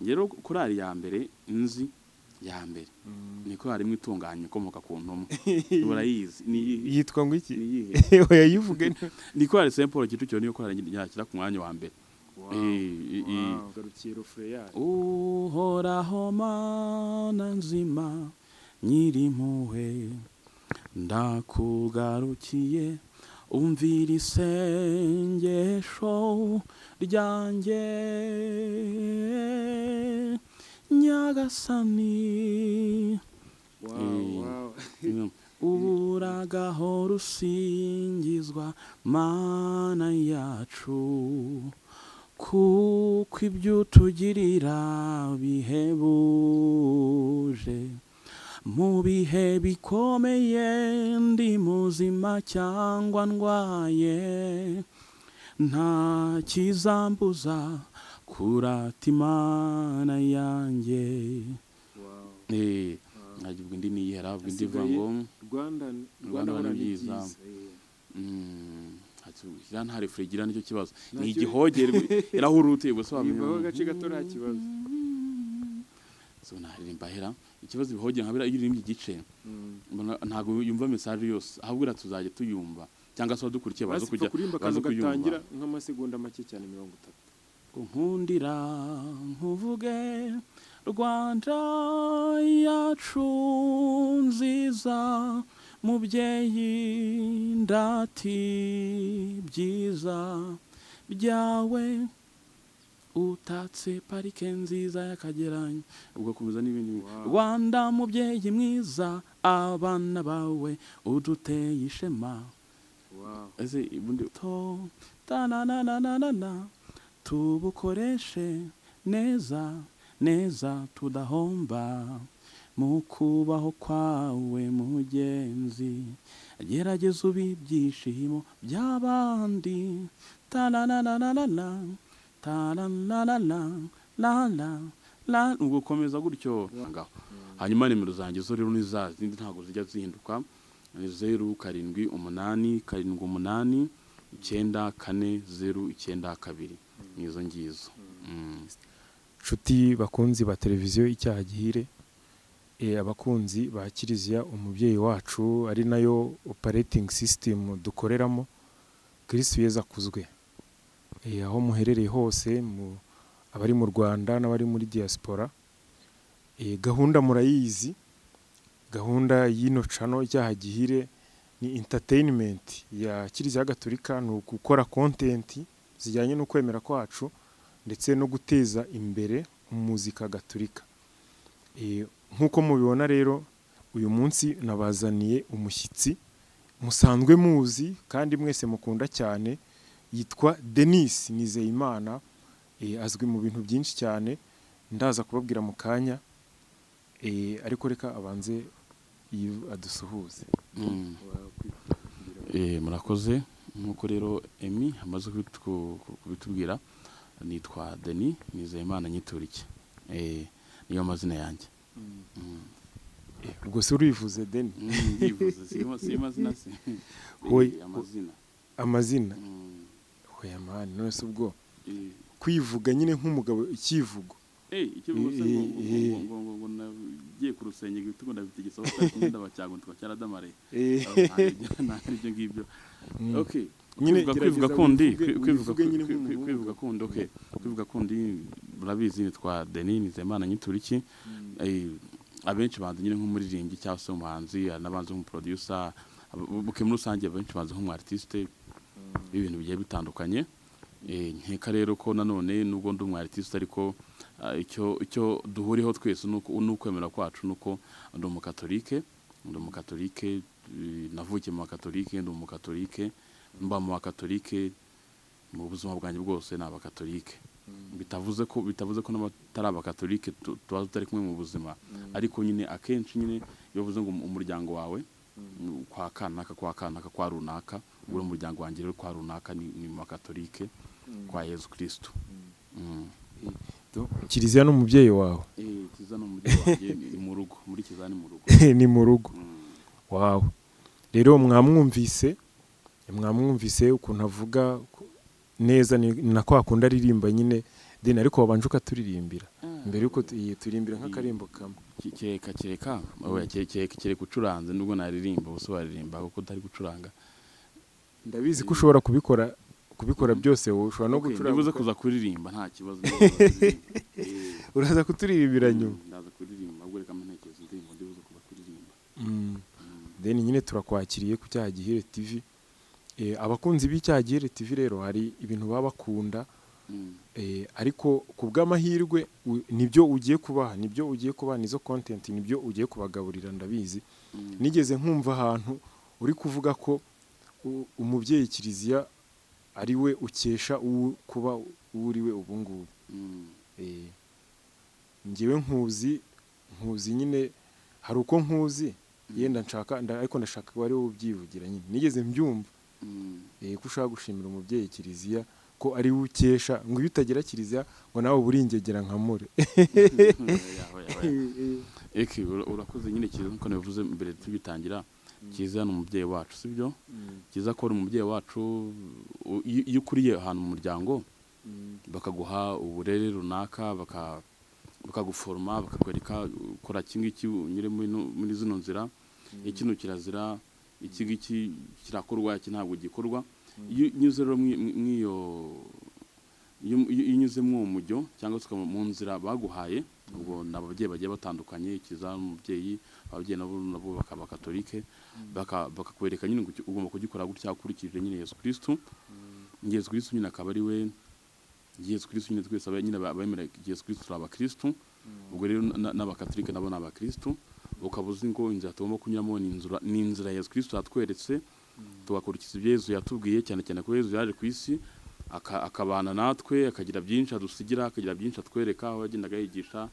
rero korali ya mbere nzi ya mbere niko harimo itunganya ikomoka ku ntumwa urayizi yitwa ngo iki oya yivuge niko hari Saint Paul Kicukiro niyo korali yakira ku mwanya wa mbere garukiye refrain yayo uhoraho mana nzima nyirimpuhwe ndakugarukiye umvira isengesho ryanjye nyagasani uragaho rusingizwa mana yacu kuko ibyo tugirira bihebuje mu bihe bikomeye ndi muzima cyangwa ndwaye nta kizambuza kurata Imana yanjye nkagivuga indi niyihera avuga indi vuga ngo Rwanda ni byiza nta refregira nicyo kibazo ni igihogere irahurute gusobanura gace gato nta kibazo so naririmba hera ikibazo bihogera nkabira iyo uririmba igice ntago yumva message yose ahubwo tuzajya tuyumva cyangwa se dukurikiye bazo kujya bazo kutangira nk'amasegonda make cyane 30 nkundira nkuvuge Rwanda yacu nziza mubyeyi ndati byiza byawe utatse parike nziza y'Akageranya ubwo komeza n'ibindi Rwanda mubyeyi mwiza abana bawe uduteye ishema ese ibundi to tananana tubukoreshe neza neza tudahomba mu kubaho kwawe mugenzi gerageza ubibyishimo by'abandi tananana la ugukomeza gutyo hanyuma nimero zanjye zo rero niza zindi ntago zijya zihinduka 0788984092 nizo ngizo nshuti bakunzi ba televiziyo Icyaha Gihire abakunzi ba Kiliziya umubyeyi wacu ari nayo operating system dukoreramo Kristo Yezu akuzwe aho muherereye hose abari mu Rwanda n'abari muri diaspora gahunda murayizi gahunda y'ino channel Icyaha Gihire ni entertainment ya Kiliziya Gatolika no gukora content zijyanye no kwemera kwacu ndetse no guteza imbere umuzika gatolika nkuko mubibona rero uyu munsi nabazaniye umushyitsi musanzwe muzi kandi mwese mukunda cyane yitwa Denis Nizeyimana azwi mu bintu byinshi cyane ndaza kubabwira mu kanya ariko reka abanze adusuhuze murakoze nkuko rero Emi amaze kubitubwira nitwa Denis Nizeyimana Nyituriki niyo mazina yanjye ubwo se urivuze Denis yivuze si mazina se amazina oya mani none se ubwo kwivuga nyine nk'umugabo ikivugo ikivugo ngo nagiye ku rusenge gitugo ndabitegetse aho ndabacyago twacaradamare ntabyo ngibyo okay kwivuga kundi urabizi nitwa Denis Nizeyimana Nyituriki abenshi banze nyine nk'umuririmbyi cyangwa se umuhanzi n'abanze nk'umuproducer buke muri rusange abenshi banze nk'umu-artiste ibintu bigiye bitandukanye nkeka rero ko nanone nubwo ndi umu-artiste ariko icyo duhuriyeho twese n'ukwemera kwacu nuko ndi umukatolike navukiye mu bakatolike ndi umukatolike mba mu bakatolike mu buzima bwanjye bwose ni abakatolike bitavuze ko n'abatari abakatolike tuba tutari kumwe mu buzima ariko nyine akenshi nyine iyo uvuze ngo umuryango wawe kwa kanaka kwa runaka uri umuryango wanjye rero kwa runaka ni mu bakatolike kwa Yezu Kristo Kiliziya n'umubyeyi wawe Kiliziya n'umubyeyi wanjye ni mu rugo muri Kiliziya ni mu rugo ni mu rugo wawe rero mwamwumvise ukuntu avuga neza ni nako akunda aririmba nyine deni ariko wabanje ukaturirimbira mbere yuko turirimbira nk'akarimbo kamwe. kereka oya kereka ucuranze nubwo naririmba bose baririmba kuko utari gucuranga. Ndabizi ko ushobora kubikora byose, wowe ushobora no gucuranga. Nibuze kuza kuririmba nta kibazo. Uraza kuturirimbira nyuma. Ndaza kuririmba ahubwo reka mperekeze indirimbo ndibuze kuza kuririmba. Then nyine turakwakiriye ku Cyagihire TV. Abakunzi b'Icyagihire TV rero hari ibintu baba bakunda, ariko ku bw'amahirwe nibyo ugiye kubaha nizo content, nibyo ugiye kubagaburira. Ndabizi nigeze nkumva ahantu uri kuvuga ko umubyeyi Kiliziya ari we ukesha kuba uriwe ubu ngubu. Ngewe nkuzi nyine, hari uko nkuzi yenda nshaka ariko ndashaka ko ari wowe ubyivugira nyine. Nigeze mbyumva ko ushaka gushimira umubyeyi Kiliziya ko ari we ukesha, ngo iyo utagira Kiliziya ngo nawe buringegera nka mure. Urakoze nyine Kiliziya nkuko nabivuze mbere tugitangira. Kiliziya ni umubyeyi wacu, sibyo? Kiliziya ko ari umubyeyi wacu. Iyo ukuriye ahantu mu muryango bakaguha uburere runaka, bakaguforma, bakakwereka ukora iki unyure muri zino nzira, ikintu kirazira, iki ngiki kirakorwa, iki ntabwo gikorwa. Iyo unyuze rero iyo unyuze mu mujyo cyangwa se mu nzira baguhaye, ubwo n'ababyeyi bagiye batandukanye. Kiliziya n'umubyeyi, ababyeyi nabo bakaba Katolike, bakakwereka nyine ugomba kugikora gutya ukurikije nyine Yesu Kristo. Yesu Kristo nyine akaba ari we Yesu Kristo nyine twese nyine abemera Yesu Kristo turi abakristo. Ubwo rero n'abakatolike nabo ni abakristo. Ukaba uzi ngo inzira tugomba kunyuramo ni inzira Yesu Kristo yatweretse, tugakurikiza ibyo Yesu yatubwiye, cyane cyane ko Yesu yaje ku isi akabana natwe, akagira byinshi adusigira, akagira byinshi atwereka. Aho yagendaga yigisha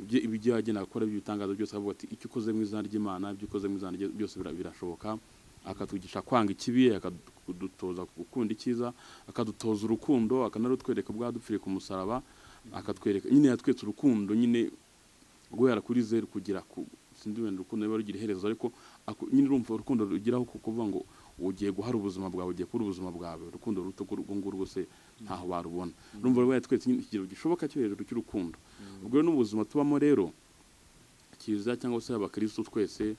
ibyo yagendaga gukora by'ibitangazo byose, avuga ati icyo ukoze mu izina ry'Imana, ibyo ukoze mu izina byose birashoboka. Akatwigisha kwanga ikibi, akadutoza gukunda icyiza, akadutoza urukundo, akanarutwereka bwadupfiriye ku musaraba, akatwereka nyine yatwetse urukundo nyine guhera kuri zeru kugira ku sindi wenda urukundo biba rugira iherezo, ariko nyine urumva urukundo rugiraho kuvuga ngo ugiye guhara ubuzima bwawe, ugiye kuri ubuzima bwawe. Urukundo ruto rwo rwose ntaho barubona. Urumva rero yatwetse nyine ikigero gishoboka cyo hejuru cy'urukundo. Ubwo n'ubuzima tubamo rero Kiliziya cyangwa se abakristo twese,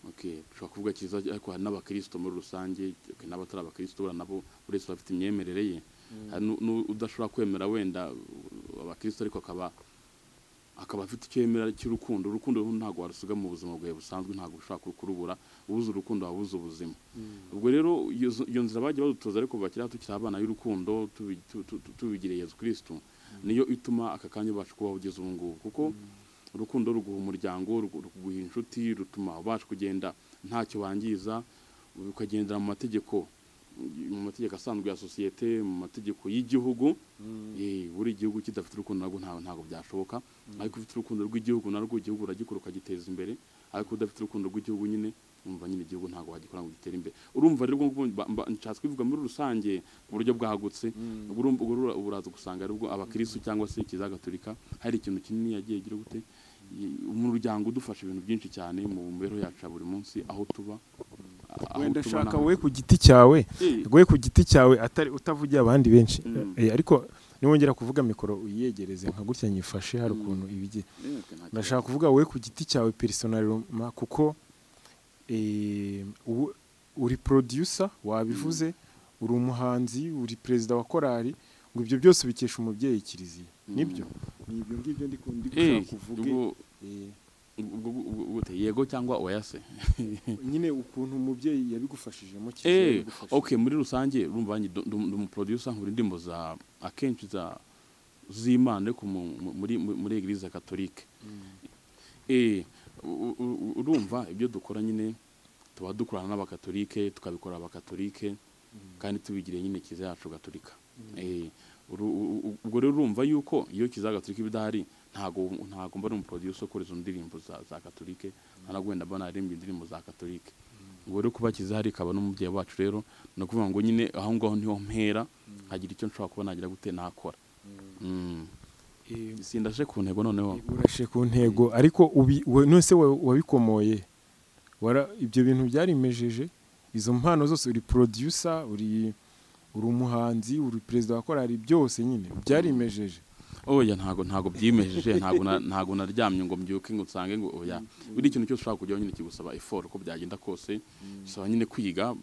dushobora kuvuga Kiliziya ariko hari n'abakristo muri rusange, n'abatari abakristo nabo buri wese afite imyemerere ye. Udashobora kwemera wenda abakristo ariko akaba afite icyo yemera cy'urukundo. Urukundo ntabwo warusiga mu buzima bwawe busanzwe, ntabwo ushobora kurubura. Ubuze urukundo wabuze ubuzima. Ubwo rero iyo nzira bagiye badutoza ariko bakira tukiri abana y'urukundo, tubigire Yesu Kristo, niyo ituma aka kanya ubasha kubaho ugeze ubu ngubu. Kuko urukundo ruguha umuryango, ruguha inshuti, rutuma ubasha kugenda ntacyo wangiza, ukagendera mu mategeko asanzwe ya sosiyete, mu mategeko y'igihugu. Buri gihugu kidafite urukundo ntabwo byashoboka. Ariko ufite urukundo rw'igihugu narwo igihugu uragikora ukagiteza imbere. Ariko udafite urukundo rw'igihugu nyine umva nyine igihugu ntabwo wagikora ngo gitere imbere. Urumva rero nshatse kwivuga muri rusange ku buryo bwagutse. Uraza gusanga rero abakristo cyangwa se Kiliziya Gatolika hari ikintu kinini yagiye igira gute umuryango udufasha ibintu byinshi cyane mu mibereho yacu ya buri munsi, aho tuba. Wenda shaka wowe ku giti cyawe atari utavugiye abandi benshi. Ariko niwongera kuvuga mikoro uyiyegereze nka gutya nyifashe, hari ukuntu ibigiye. Ndashaka kuvuga wowe ku giti cyawe personnellement, kuko uri producer wabivuze, uri umuhanzi, uri perezida wa korali, ngo ibyo byose bikesha umubyeyi Kiliziya. Nibyo ngibyo ndi gushaka kuvuga. Yego cyangwa oyase nyine ukuntu umubyeyi yabigufashijemo. Muri rusange urumva ndi umuproducer nkuri ndimo za akenshi z'Imana ariko muri Eglise Catholique. Urumva ibyo dukora nyine tuba dukorana n'abakatolike, tukabikora abakatolike kandi tubigire nyine Kiliziya yacu Gatolika. Ubwo rero urumva yuko iyo Kiliziya Gatolika ibidahari ntago mba ari umuproducer ukora izo ndirimbo za Katolike, ntabwo wenda mbona aririmba indirimbo za Katolike. Ubwo rero kuba Kiliziya hari ikaba n'umubyeyi wacu rero no kuvuga ngo nyine aho ngaho niho mpera hagira icyo nshobora kuba nagira gute nakora. Sindashe ku ntego noneho. Urashe ku ntego ariko nose wabikomoye ibyo bintu byarimejeje izo mpano zose. Uri producer, uri umuhanzi, uri perezida wa korali, byose nyine byarimejeje. oya ntago byimejeje ntago naryamye ngo mbyuke ngo nsange ngo oya buri ikintu cyose ushaka kujyaho nyine kigusaba effort uko byagenda kose bisaba nyine kwiga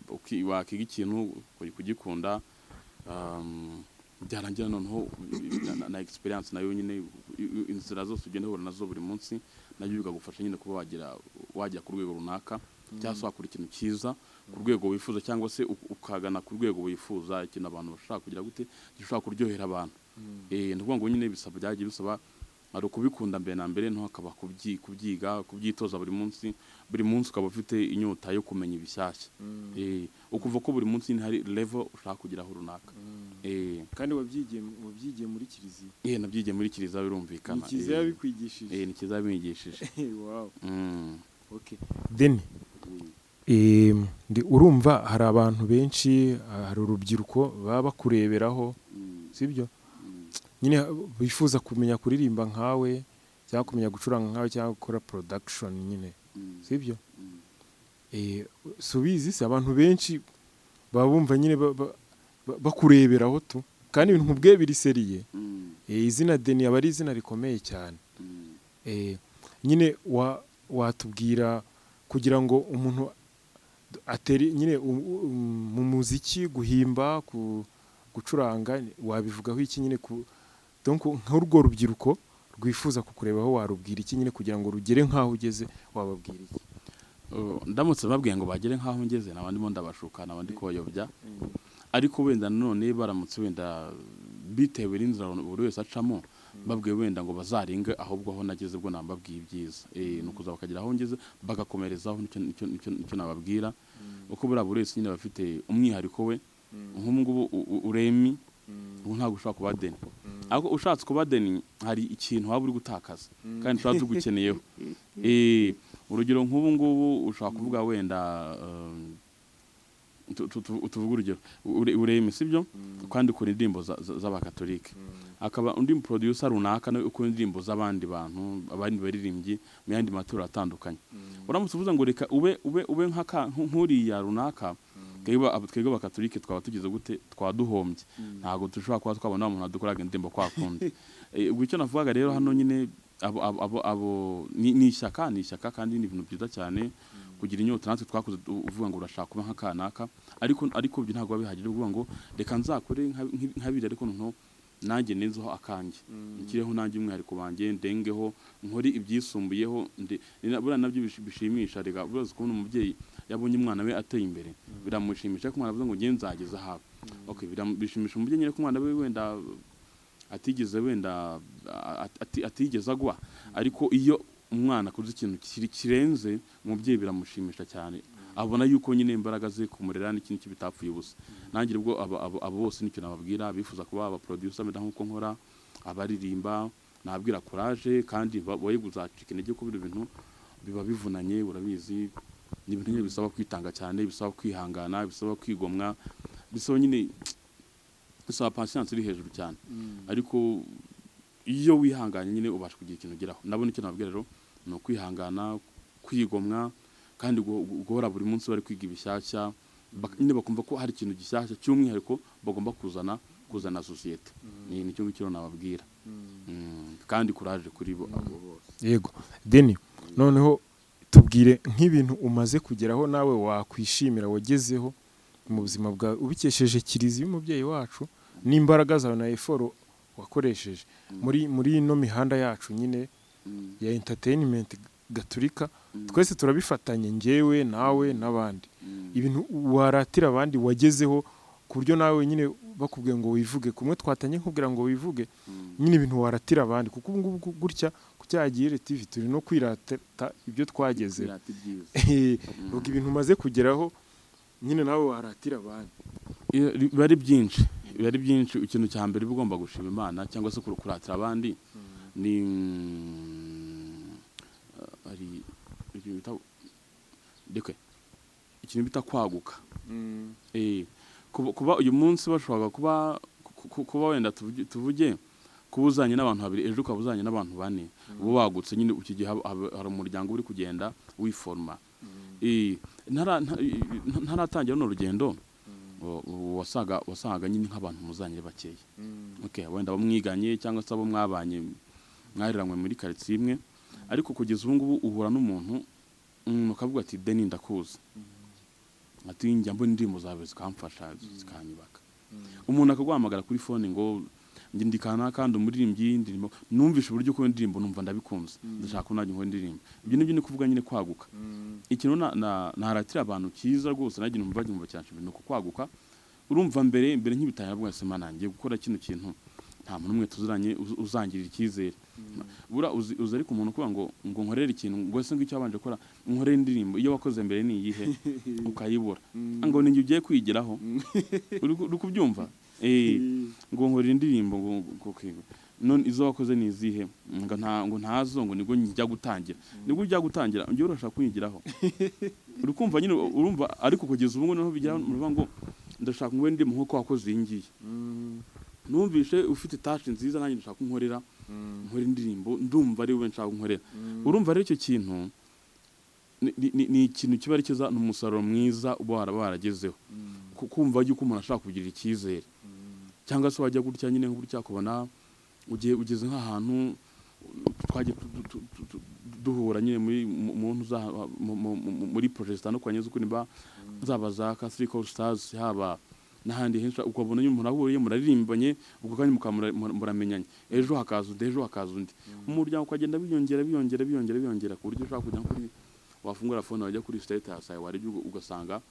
wakiga ikintu kugikunda byarangira noneho na experience nayo nyine inzira zose ugenda uhura nazo buri munsi nayo bigagufasha nyine kuba wajya ku rwego runaka cyangwa se wakora ikintu cyiza ku rwego wifuza cyangwa se ukagana ku rwego wifuza ikintu abantu bashaka kugira gute gishobora kuryohera abantu ndavuga ngo nyine byagiye bisaba ari ukubikunda mbere na mbere no hakaba kubyiga kubyitoza buri munsi ukaba ufite inyota yo kumenya ibishyashya ukuva ko buri munsi hari level ushaka kugeraho runaka kandi wabyigiye muri kiliziya nabyigiye muri kiliziya birumvikana ni kiliziya yabikwigishije ni kiliziya yabinyigishije wow okay then urumva hari abantu benshi hari urubyiruko baba bakureberaho sibyo nyine bifuza kumenya kuririmba nkawe cyangwa kumenya gucuranga nkawe cyangwa gukora production nyine sibyo subizi se abantu benshi baba bumva nyine bakureberaho tu kandi ibintu nkubwe biri seriye izina Deni aba ari izina rikomeye cyane nyine watubwira kugira ngo umuntu ateri nyine mu muziki guhimba gucuranga wabivugaho iki nyine donc nk'urwo rubyiruko rwifuza kukurebaho warubwira iki nyine kugira ngo rugere nkaho ugeze wababwira iki ndamutse babwiye ngo bagere nkaho ngeze nabandi mo ndabashuka nabandi kubayobya ariko wenda none baramutse wenda bitewe n'inzira buri wese acamo babwiye wenda ngo bazaringe ahubwo aho nageze bwo nambabwiye ibyiza nukuza bakagira aho ngeze bagakomerezaho nicyo nababwira uko buri wese nyine bafite umwihariko we nk'ubu uremi ubu ntabwo ushobora kuba Deni ariko ushatse kuba Deni hari ikintu waba uri gutakaza kandi ushobora tugukeneyeho urugero nk'ubu ngubu ushobora kuvuga wenda tuvuga urugero uremi sibyo kandi ukora indirimbo z'abakatolike akaba undi producer runaka nawe ukora indirimbo z'abandi bantu abandi baririmbyi mu yandi matora atandukanye uramutse uvuze ngo reka ube nk'uriya runaka twebwe abakatolike twaba tugize gute twaduhombye ntabwo dushobora kuba twabona umuntu adukoraga indirimbo kwa kundi ubwo icyo navugaga rero hano nyine abo ni ishyaka kandi ni ibintu byiza cyane kugira inyota natwe twakoze uvuga ngo urashaka kuba nk'akanaka ariko ibyo ntabwo bihagije uvuga ngo reka nzakore nk'abiri ariko nto nanjye nezeho akanjye nkireho nanjye umwihariko banjye ndengeho nkori ibyisumbuyeho buriya nabyo bishimisha reka urazi kubona umubyeyi yabonye umwana we ateye imbere biramushimisha ko umwana avuze ngo ngiye nzageza hawe okay bishimisha umubyeyi nyine ko umwana we wenda atigeze agwa ariko iyo umwana akoze ikintu kirenze umubyeyi biramushimisha cyane abona yuko nyine imbaraga ze kumurera n'ikintu kibitapfuye ubusa nangira ubwo abo bose nicyo nababwira bifuza kuba aba producer meda nkuko nkora abaririmba nababwira courage kandi boye guzacika intege ko ibintu biba bivunanye urabizi ni ibintu nyine bisaba kwitanga cyane bisaba kwihangana bisaba kwigomwa bisaba nyine bisaba patience iri hejuru cyane ariko iyo wihanganye nyine ubasha kugira ikintu geraho nabone icyo nababwira rero no kwihangana kwigomwa kandi guhora buri munsi bari kwiga ibishyashya nyine bakumva ko hari ikintu gishyashya cy'umwihariko bagomba kuzana societe ni nicyo ngicyo nababwira kandi courage kuri bo abo bose yego Deni noneho tubwire nk'ibintu umaze kugeraho nawe wakwishimira wagezeho mu buzima bwawe ubikesheje kiliziya y'umubyeyi wacu n'imbaraga zawe na effort wakoresheje muri ino mihanda yacu nyine ya entertainment gaturika twese turabifatanye ngewe nawe n'abandi ibintu waratira abandi wagezeho ku buryo nawe nyine bakubwiye ngo wivuge kumwe twatanye nkubwira ngo wivuge nyine ibintu waratira abandi kuko ubu ngubu gutya ku Cyagihire TV turi no kwirata ibyo twageze ubwo ibintu umaze kugeraho nyine nawe waratira abandi bari byinshi ikintu cya mbere ugomba gushima Imana cyangwa se kuratira abandi ni ari ikintu bita kwaguka kuba uyu munsi bashobora kuba wenda tuvuge kubuzanye n'abantu babiri ejo ukabuzanye n'abantu bane ubu wagutse nyine iki gihe hari umuryango uri kugenda wiforma ntaratangira no rugendo wasangaga nyine nk'abantu muzanye bakeya. Okay, wenda bamwiganye cyangwa se abo mwabanye mwariranywe muri quartier imwe, ariko kugeza ubu ngubu uhura n'umuntu ukavuga ati Deni ndakuzi, ati njya mbona indirimbo zawe zikamfasha zikanyubaka. Umuntu akaguhamagara kuri phone ngo njye ndikana kandi umuririmbyi indirimbo, numvishe uburyo ko indirimbo numva ndabikunze, ndashaka ko najye nkora indirimbo. Ibyo nibyo ni kuvuga nyine kwaguka. Ikintu naratira abantu kiza rwose najye numva cyane ibintu ko kwaguka. Urumva mbere nk'ibitanya bwa sema nanjye gukora kino kintu nta muntu umwe tuziranye uzangirira icyizere. Bura uzi ariko umuntu kuba ngo nkorere ikintu ngo se ngicyo abanje gukora nkorere indirimbo iyo wakoze mbere ni iyihe ukayibura ngo ninjye ugiye kwigiraho uri kubyumva ngo nkorere indirimbo ngo none izo wakoze ni izihe ngo ntazo ngo nigo njya gutangira njye urashaka kwigiraho uri kumva nyine urumva ariko kugeza ubu noneho bigira ngo ndashaka ngo ndi mu nko wakoze ingiye numvishe ufite tashi nziza nanjye ndashaka nkorera indirimbo ndumva ari we nshaka nkorera. Urumva rero icyo kintu ni ikintu kiba ari kiza n'umusaruro mwiza uba waragezeho kumva yuko umuntu ashaka kugira icyizere, cyangwa se wajya gutya nyine gutya kubona ugeze nk'ahantu twagiye duhura nyine muri project zitandukanye z'uko niba zaba za Catholic All Stars haba n'ahandi henshi ukabona umuntu ahuriye muraririmbanye ubwo kandi muramenyanye, ejo hakaza undi umuryango ukagenda biyongera ku buryo ushaka kujya kuri wafungura phone wajya kuri status yawe wari ugasanga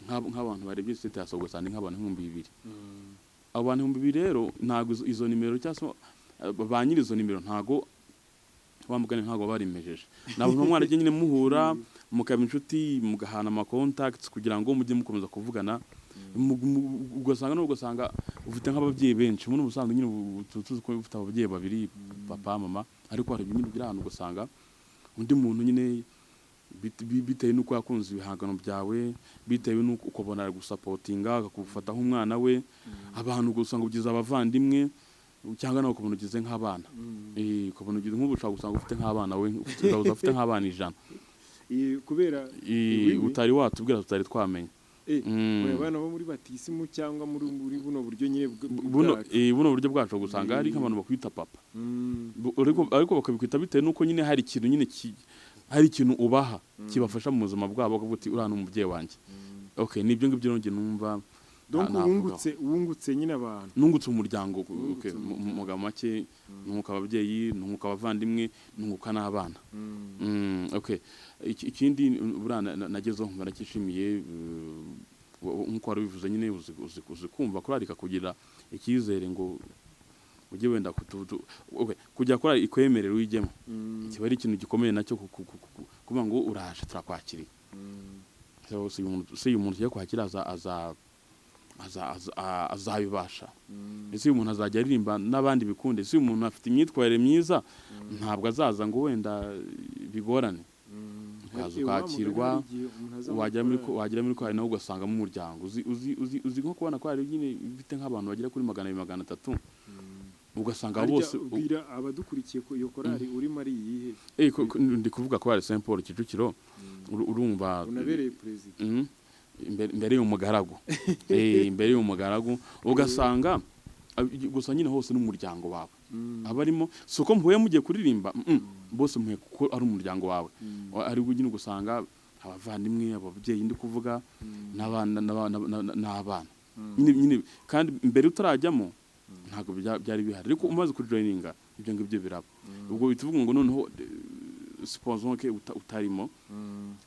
nk'abantu barebye status ugasanga nk'abantu 2,000. Abantu 2,000 rero ntago izo nimero cyangwa ba nyiri izo nimero ntago bamugane ntago barimejeje. Nabo mwaragiye nyine muhura mukaba inshuti mugahana ama contacts kugira ngo mujye mukomeza kuvugana, ugasanga ufite nk'ababyeyi benshi muri ubusanzwe nyine tuzi ko ufite ababyeyi babiri papa mama, ariko hari nyine ugira ahantu ugasanga undi muntu nyine bitewe nuko yakunze ibihangano byawe, bitewe nuko ukobona gusapotinga akakufata nk'umwana we, abantu gusanga ugize abavandimwe cyangwa nawe ukabona ugize nk'abana ukabona ugize nk'ubushaka gusanga ufite nk'abana we ufite nk'abana 100 kubera utari watubwira tutari twamenye abana bo muri batisimu cyangwa muri buno buryo nyine buno buryo bwacu gusanga hari nk'abantu bakwita papa, ariko bakabikwita bitewe nuko nyine hari ikintu nyine hari ikintu ubaha kibafasha mu buzima bwabo bakavuga ati uriya ni umubyeyi wanjye. Okay, nibyo ngibyo nongeye numva donc wungutse nyine abantu nungutse umuryango. Okay, muga make nunguka ababyeyi nunguka abavandimwe nunguka n'abana. Okay, ikindi burana nagezeho barakishimiye nkuko wari bivuze nyine uzi kumva kurarika kugira icyizere ngo ujye wenda kujya kora ikwemerera wijyemo kiba ari ikintu gikomeye nacyo kuba ngo uraje turakwakiriye. Se umuntu cyo kwakira azabibasha. Ese umuntu azajya aririmba n'abandi bikunde, se umuntu afite imyitwarire myiza ntabwo azaza ngo wenda bigorane. Ukakirwa wagera muri kwari nawe ugasanga mu muryango uzi nko kubona ko ari nyine bite nk'abantu bagera kuri 200 300 ugasanga bose ubwira abadukurikiye ko iyo korari uri mari yihe ndi kuvuga ko ari Saint Paul Kicukiro urumva unabereye president imbere y'umugaragu imbere y'umugaragu ugasanga gusa nyine hose n'umuryango wawe abarimo soko mpuye mugiye kuririmba bose muhe kuko ari umuryango wawe ari nyine gusanga abavandimwe ababyeyi ndi kuvuga n'abana nyine kandi imbere utarajyamo ntago byari bihari, ariko umaze kuri joininga ibyo ngibyo biraba ubwo bituvuga ngo noneho supposons que utarimo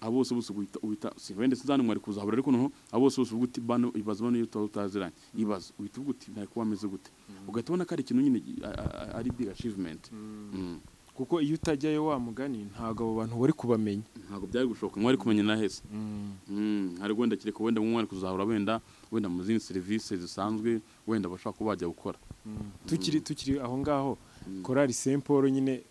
abose uhita si wende sizana mwari kuzabura, ariko noneho abose uvuga bano ibazwa niyo utaziranye ibaza uhita uvuga uti nta kuba ameze gute ugatabona ko ari ikintu nyine ari big achievement. Kuko iyo utajyayo wa mugani ntago abo bantu bari kubamenya, ntago byari gushoka mwari kumenya na hese hari gwenda kireka wenda mwari kuzahura wenda mu zindi service zisanzwe wenda bashaka kubajya gukora. Tukiri aho ngaho korari Saint Paul nyine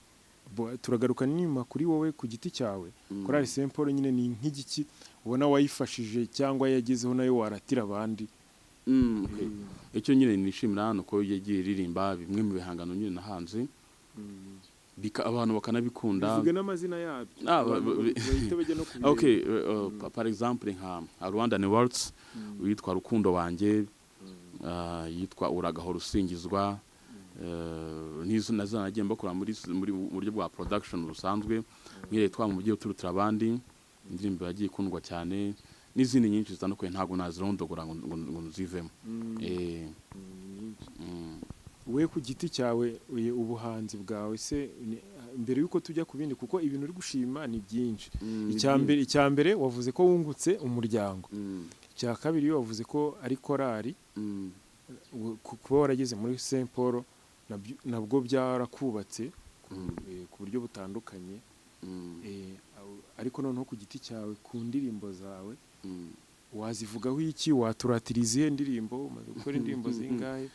turagaruka nyuma kuri wowe ku giti cyawe. Korari Saint Paul nyine ni nk'igiki ubona wayifashije cyangwa yagezeho nayo waratira abandi? Icyo nyine nishimira hano ko yagiye ririmba bimwe mu bihangano nyine nahanze abantu bakanabikunda. bivuge n'amazina yabyo Ah, bahita bajya no kubireba. Okay, par exemple nka Rwandan Waltz witwa Rukundo wanjye, yitwa Uragahora usingizwa, nizo nazo nagiye mbakora muri buryo bwa production rusanzwe, nk'iyitwa mu gihe turutira abandi, indirimbo yagiye ikundwa cyane, n'izindi nyinshi zitandukanye ntabwo nazirondogora ngo nzivemo. We ku giti cyawe ubuhanzi bwawe se mbere yuko tujya ku bindi, kuko ibintu uri gushima ni byinshi. Icya mbere wavuze ko wungutse umuryango, icya kabiri wavuze ko ari korali, kuba warageze muri Saint Paul nabwo byarakubatse ku buryo butandukanye. Ariko noneho ku giti cyawe ku ndirimbo zawe wazivugaho iki? Waturatiriza izihe ndirimbo? umaze gukora indirimbo zingahe?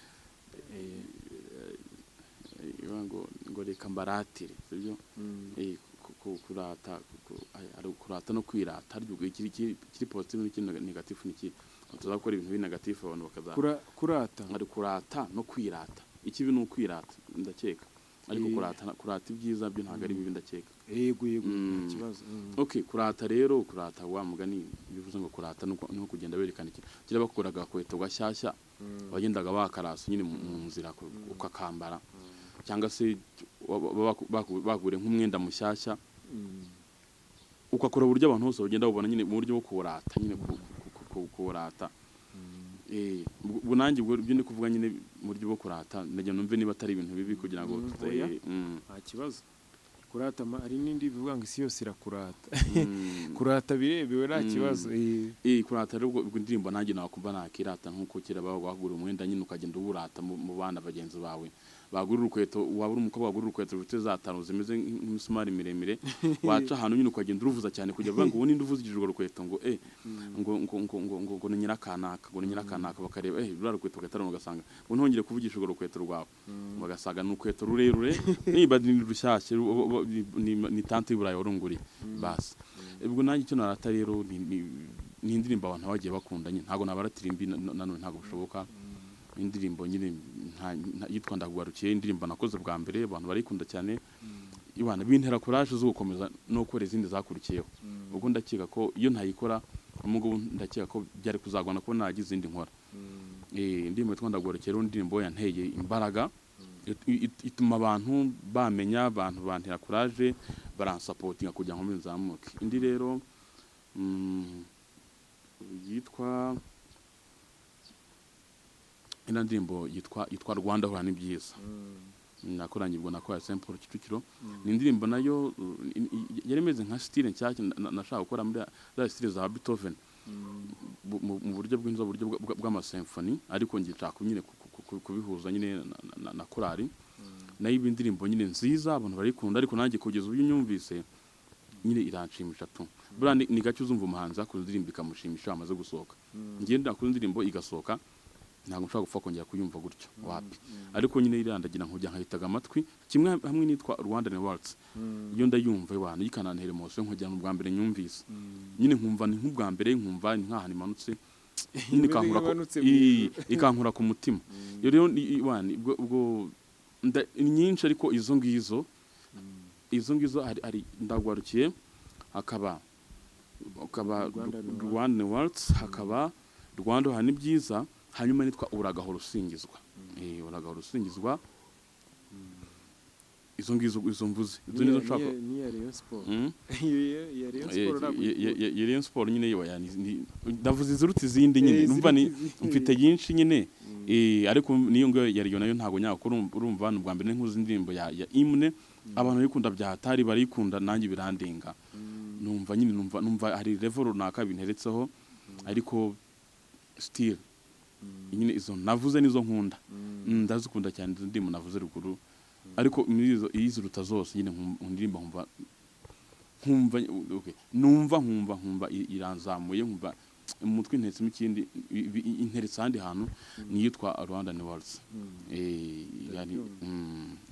ngo reka mbaratire sibyo. kurata no kwirata haryo kiri positive n'ikindi negative n'iki tuzakora ibintu biri negative abantu bakaza kurata ari kurata no kwirata. Ikibi ni ukwirata ndakeka, ariko kurata ibyiza byo ntabwo ari bibi ndakeka. Yego nta kibazo. Okay, kurata rero, kurata wa mugani bivuze ngo kurata no kugenda berekana iki kira bakoraga kweto gashyashya, bagendaga bakarasa nyine mu nzira ukakambara, cyangwa se bagure nk'umwenda mushyashya, ukakora uburyo abantu bose bagenda babona nyine mu buryo bwo kurata nyine kurata. Ubwo nanjye ubwo byo ndi kuvuga nyine mu buryo bwo kurata, ndagira numve niba atari ibintu bibi kugira ngo nta kibazo. Kurata ari n'indi bivuga ngo isi yose irakurata. Kurata birebewe nta kibazo. Kurata rero ubwo indirimbo nanjye nakumva nakirata nkuko kira bagura umwenda nyine ukagenda uburata mu bana bagenzi bawe. Bagurira urukweto, waba uri umukobwa wagurira urukweto rufite za tanu zimeze nk'imisumari miremire, waca ahantu nyine ukagenda uruvuza cyane kugira ngo ubu ninde uvuzigije urwo rukweto ngo ngo ni nyirakanaka, ngo ni nyirakanaka, bakareba rura rukweto gataramo gasanga ngo ntongere kuvugisha urwo rukweto rwawe, bagasaga n'urukweto rurerure niba ni rushyashye ni tante y'Iburayi warunguriye basi. Ubwo nanjye icyo narata rero ni indirimbo abantu bagiye bakundanye, ntago nabaratira imbi nanone ntago bishoboka. Indirimbo nyine yitwa Ndagugarukiye, indirimbo nakoze bwa mbere abantu barikunda cyane, ibana bintera courage zo gukomeza no gukora izindi zakurikiyeho. Ubwo ndakeka ko iyo ntayikora umugabo, ndakeka ko byari kuzagwana ko nagize izindi nkora. Indirimbo yitwa Ndagugarukiye rero indirimbo yanteye imbaraga, ituma abantu bamenya, abantu bantera courage, baransapotinga kugira ngo nzamuke. Indi rero yitwa ina ndirimbo yitwa Rwanda hora ni byiza, nakoranyirwa nakora Saint Paul Kicukiro. Ni indirimbo nayo yari meze nka style nshyashya nashaka gukora muri za style za Beethoven mu buryo bw'inzo, buryo bw'amasymphony, ariko ngishaka nyine kubihuza nyine na korali. Nayo indirimbo nyine nziza abantu barikunda, ariko nanjye kugeza ubu nyumvise nyine iranshimisha tu. Bura ni gacyo uzumva umuhanzi akora indirimbo ikamushimisha amaze gusohoka, ngenda akora indirimbo igasohoka ntabwo nshaka gupfa kongera kuyumva gutyo wapi. Ariko nyine irandagira nkujya nkahitaga amatwi kimwe hamwe nitwa Rwandan Waltz, iyo ndayumva abantu yikanantera emotion nkujya mu bwa mbere nyumvise nyine nkumva ni nk'ubwa mbere, nkumva ni nk'ahantu imanutse nyine ikankura ku mutima. Iyo rero ubwo nyinshi, ariko izo ngizo ari Ndagugarukiye, hakaba Rwandan Waltz, hakaba Rwanda hora ni byiza, hanyuma nitwa Uragahora usingizwa. Uragahora usingizwa, izo ngizo mvuze izo nizo nshaka. Ni ya Rayon Sport. Ya Rayon Sport nyine yo ndavuze iziruta izindi nyine, numva ni mfite byinshi nyine. Ariko niyo ngo yariyo nayo ntago nyako urumva bwa mbere nkuzi indirimbo ya Imne, abantu bikunda bya hatari barikunda, nanjye birandenga. Numva nyine numva hari level runaka binteretseho, ariko still nyine izo navuze nizo nkunda, ndazikunda cyane izo ndimo navuze ruguru. Ariko iziruta zose nyine ndirimba nkumva iranzamuye, nkumva umutwe intetse n'ikindi interetse ahandi hantu, niyitwa Rwandan Waltz.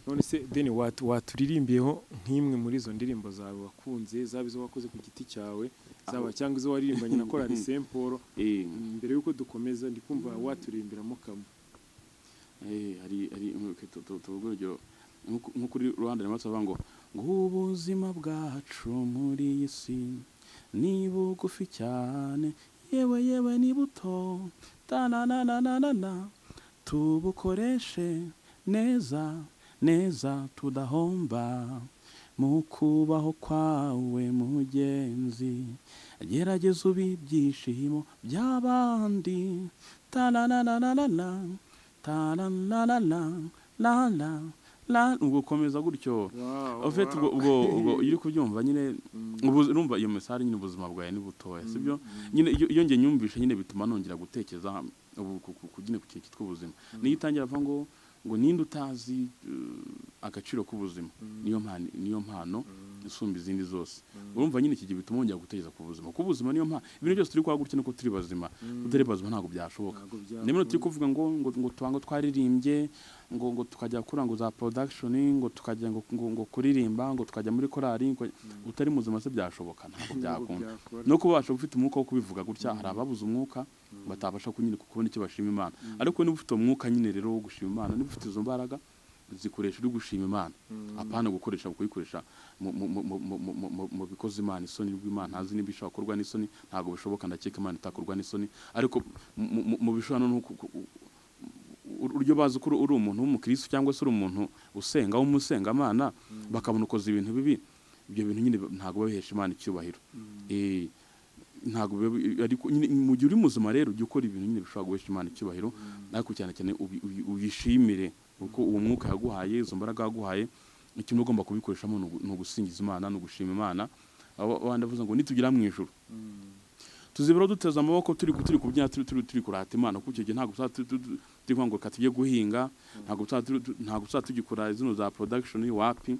None se Deni waturirimbiyeho nk'imwe muri izo ndirimbo zawe wakunze, zaba izo wakoze ku giti cyawe, zaba cyangwa izo waririmbanye na korali Saint Paul, mbere yuko dukomeza ndikumva waturimbiramo kamwe. Hari tuvuga urugero nko kuri Rwanda rematse bavuga ngo ubuzima bwacu muri iyi si ni bugufi cyane yewe ni buto tanananana tubukoreshe neza tudahomba mu kubaho kwawe mugenzi gerageza ibyishimo by'abandi ugukomeza gutyo ufite ubwo iri kubyumva nyine urumva iyo mesari nyine ubuzima bwawe ni butoya sibyo nyine iyo nge nyumvisha nyine bituma nongera gutekereza kugine ku kintu cyitwa ubuzima niyo itangira avuga ngo ninde utazi agaciro k'ubuzima niyo mpano isumba izindi zose urumva nyine iki gihe bituma wongera gutekereza ku buzima kuko ubuzima niyo mpano ibintu byose turi kwa gutya nuko turi bazima tutari bazima ntabwo byashoboka nimero turi kuvuga ngo twango twaririmbye ngo tukajya kuranga za production ngo tukajya ngo kuririmba ngo tukajya muri korali utari muzima se byashoboka ntabwo byakunda no kubasha gufite umwuka wo kubivuga gutya hari ababuze umwuka batabasha kunyine kubona icyo bashima Imana ariko niba ufite umwuka nyine rero wo gushima Imana niba ufite izo mbaraga zikoresha uri gushima Imana apana kuyikoresha mu bikoze Imana isoni rw'Imana ntazi niba ishaka kurwa n'isoni ntabwo bishoboka ndakeka Imana itakorwa n'isoni ariko mu bishobora no uryo bazi ko uri umuntu w'umukristo cyangwa se uri umuntu usenga w'umusengamana bakabona ukoze ibintu bibi ibyo bintu nyine ntabwo babihesha Imana icyubahiro ntabwo ariko mu gihe uri muzima rero ujye ukora ibintu nyine bishobora guhesha Imana icyubahiro ariko cyane uyishimire kuko uwo mwuka yaguhaye izo mbaraga yaguhaye ikintu ugomba kubikoresha no gusingiza Imana no gushima Imana abandi bavuze ngo nitugira mu ijuru tuzibura duteza amaboko turi kubyina turi kurata Imana kuko icyo gihe ntabwo turi ngo katujye guhinga ntabwo tugikora zino za production wapi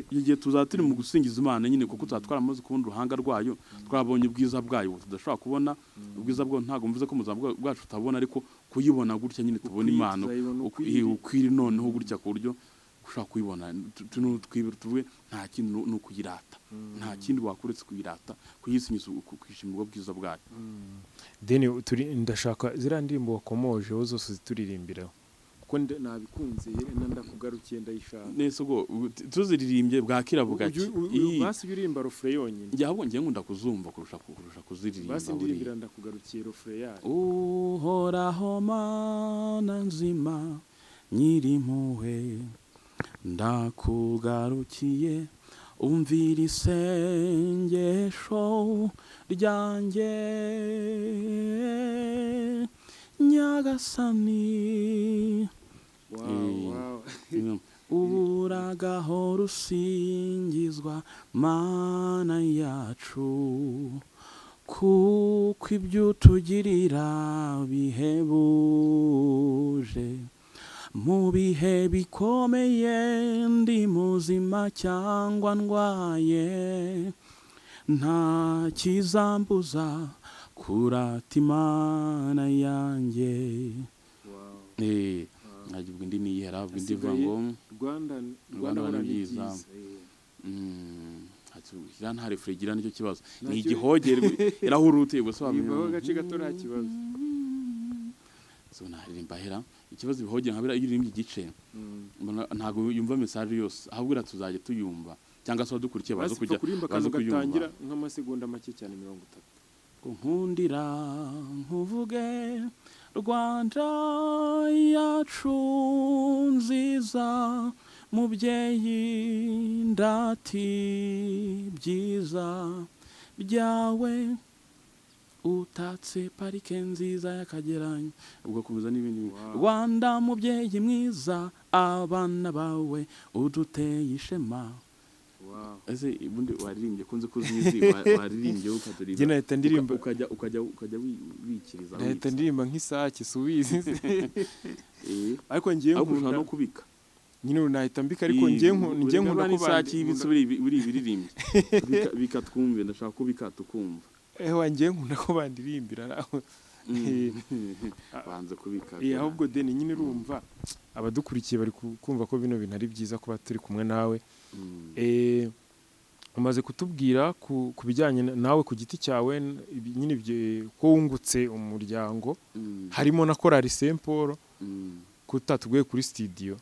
iyo gihe turi mu gusingiza Imana nyine kuko twamaze kubona uruhanga rwayo twabonye ubwiza bwayo tudashobora kubona ubwiza bwayo ntabwo mvuze ko muzamba bwacu tutabona ariko kuyibona gutya nyine tubona Imana ukwiri noneho gutya ku buryo ushaka kuyibona tuvuge nta kindi no kuyirata nta kindi wakuretse kuyirata kuyisinyiza kwishimira ubwiza bwayo Deni ndashaka zira ndirimbo wakomojeho zose zituririmbiraho kuko nabikunze ndakugarukiye ndayishaka nese ubwo tuziririmbye bwakira bugake basi uririmba refrain yonyine njye ahubwo ngiye nkunda kuzumva kurusha kuziririmba basi ndirimbira ndakugarukiye refrain yayo uhoraho Mana nzima nyirimpuhwe ndakugarukiye umvira isengesho ryanjye nyagasani uragahora usingizwa Mana yacu kuko ibyo utugirira bihebuje mu bihe bikomeye ndi muzima cyangwa ndwaye nta kizambuza kurata Imana yanjye nkagibwa indi niyihera indi vango Rwanda ni byiza nta refregira nicyo kibazo ni igihogere irahurute gusobanura gace gato nta kibazo so naririmba hera ikibazo bihogera nkabira iyo uririmba igice ntago yumva message yose ahubwo tuzajya tuyumva cyangwa se dukurikiye bazo kujya gatangira nk'amasegonda make cyane 30 nkundira nkuvuge Rwanda yacu nziza mubyeyi ndati byiza byawe utatse parike nziza y'Akageranyo ubwo kubuza n'ibindi Rwanda mubyeyi mwiza abana bawe uduteye ishema ese ubundi waririmbye kunze kuzizi waririmbye ukaduririmba je nahita ndirimba ukajya wikiriza nahita ndirimba nk'isake subizi ariko ngiye nkunda no kubika nyine nahita mbika ariko ngiye nkunda ko isake ibitse buri biririmbye bikatwumve ndashaka kubika tukumva wangiye nkunda ko bandirimbira naho banze kubika ahubwo Deni nyine urumva abadukurikiye bari kumva ko bino bintu ari byiza kuba turi kumwe nawe umaze kutubwira ku bijyanye nawe ku giti cyawe nyine ko wungutse umuryango harimo na korali Saint Paul kutatubwiye kuri studio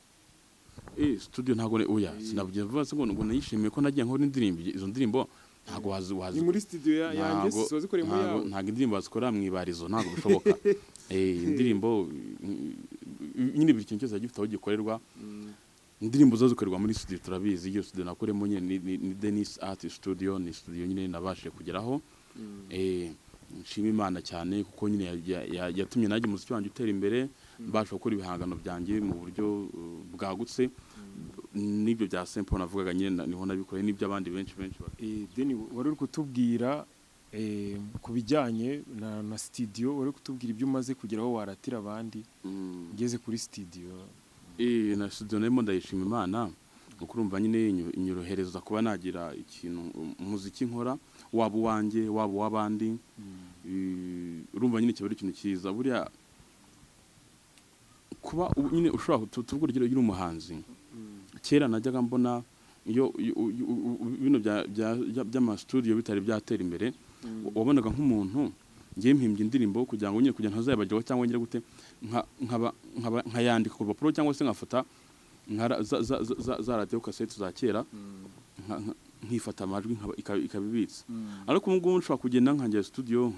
studio ntago oya sinavuze vuba se ngo nayishimiye ko nagiye nkora indirimbo izo ndirimbo ntago wazi ni muri studio yanjye sizozikoreye muri yawe ntago indirimbo bazikora mu ibarizo ntago bishoboka indirimbo nyine buri kintu cyose gifite aho gikorerwa indirimbo zo zikorerwa muri studio turabizi iyo studio nakoremo nyine ni Dennis Art Studio ni studio nyine nabashije kugeraho nshima Imana cyane kuko nyine yatumye najye umuziki wanjye utera imbere mbasha gukora ibihangano byanjye mu buryo bwagutse n'ibyo bya Simple navugaga nyine niho nabikoreye n'ibyo abandi benshi Deni wari uri kutubwira ku bijyanye na studio wari kutubwira ibyo umaze kugeraho waratira abandi ugeze kuri studio na studio nemo ndayishima Imana ukurumva nyine inyorohereza kuba nagira ikintu umuziki nkora waba uwanjye waba wabandi urumva nyine kiba ari ikintu cyiza buriya kuba nyine ushobora tuvuga urugero y'uri umuhanzi kera najyaga mbona iyo bino by'ama studio bitari byatera imbere wabonaga nk'umuntu ngiye mpimbye indirimbo kugira ngo nyine kugira ntazayibagirwa cyangwa ngira gute nkayandika ku rupapuro cyangwa se nkafata za radio cassette za kera nkifata amajwi ikabibitsa ariko ubu ngubu nshobora kugenda nkangira studio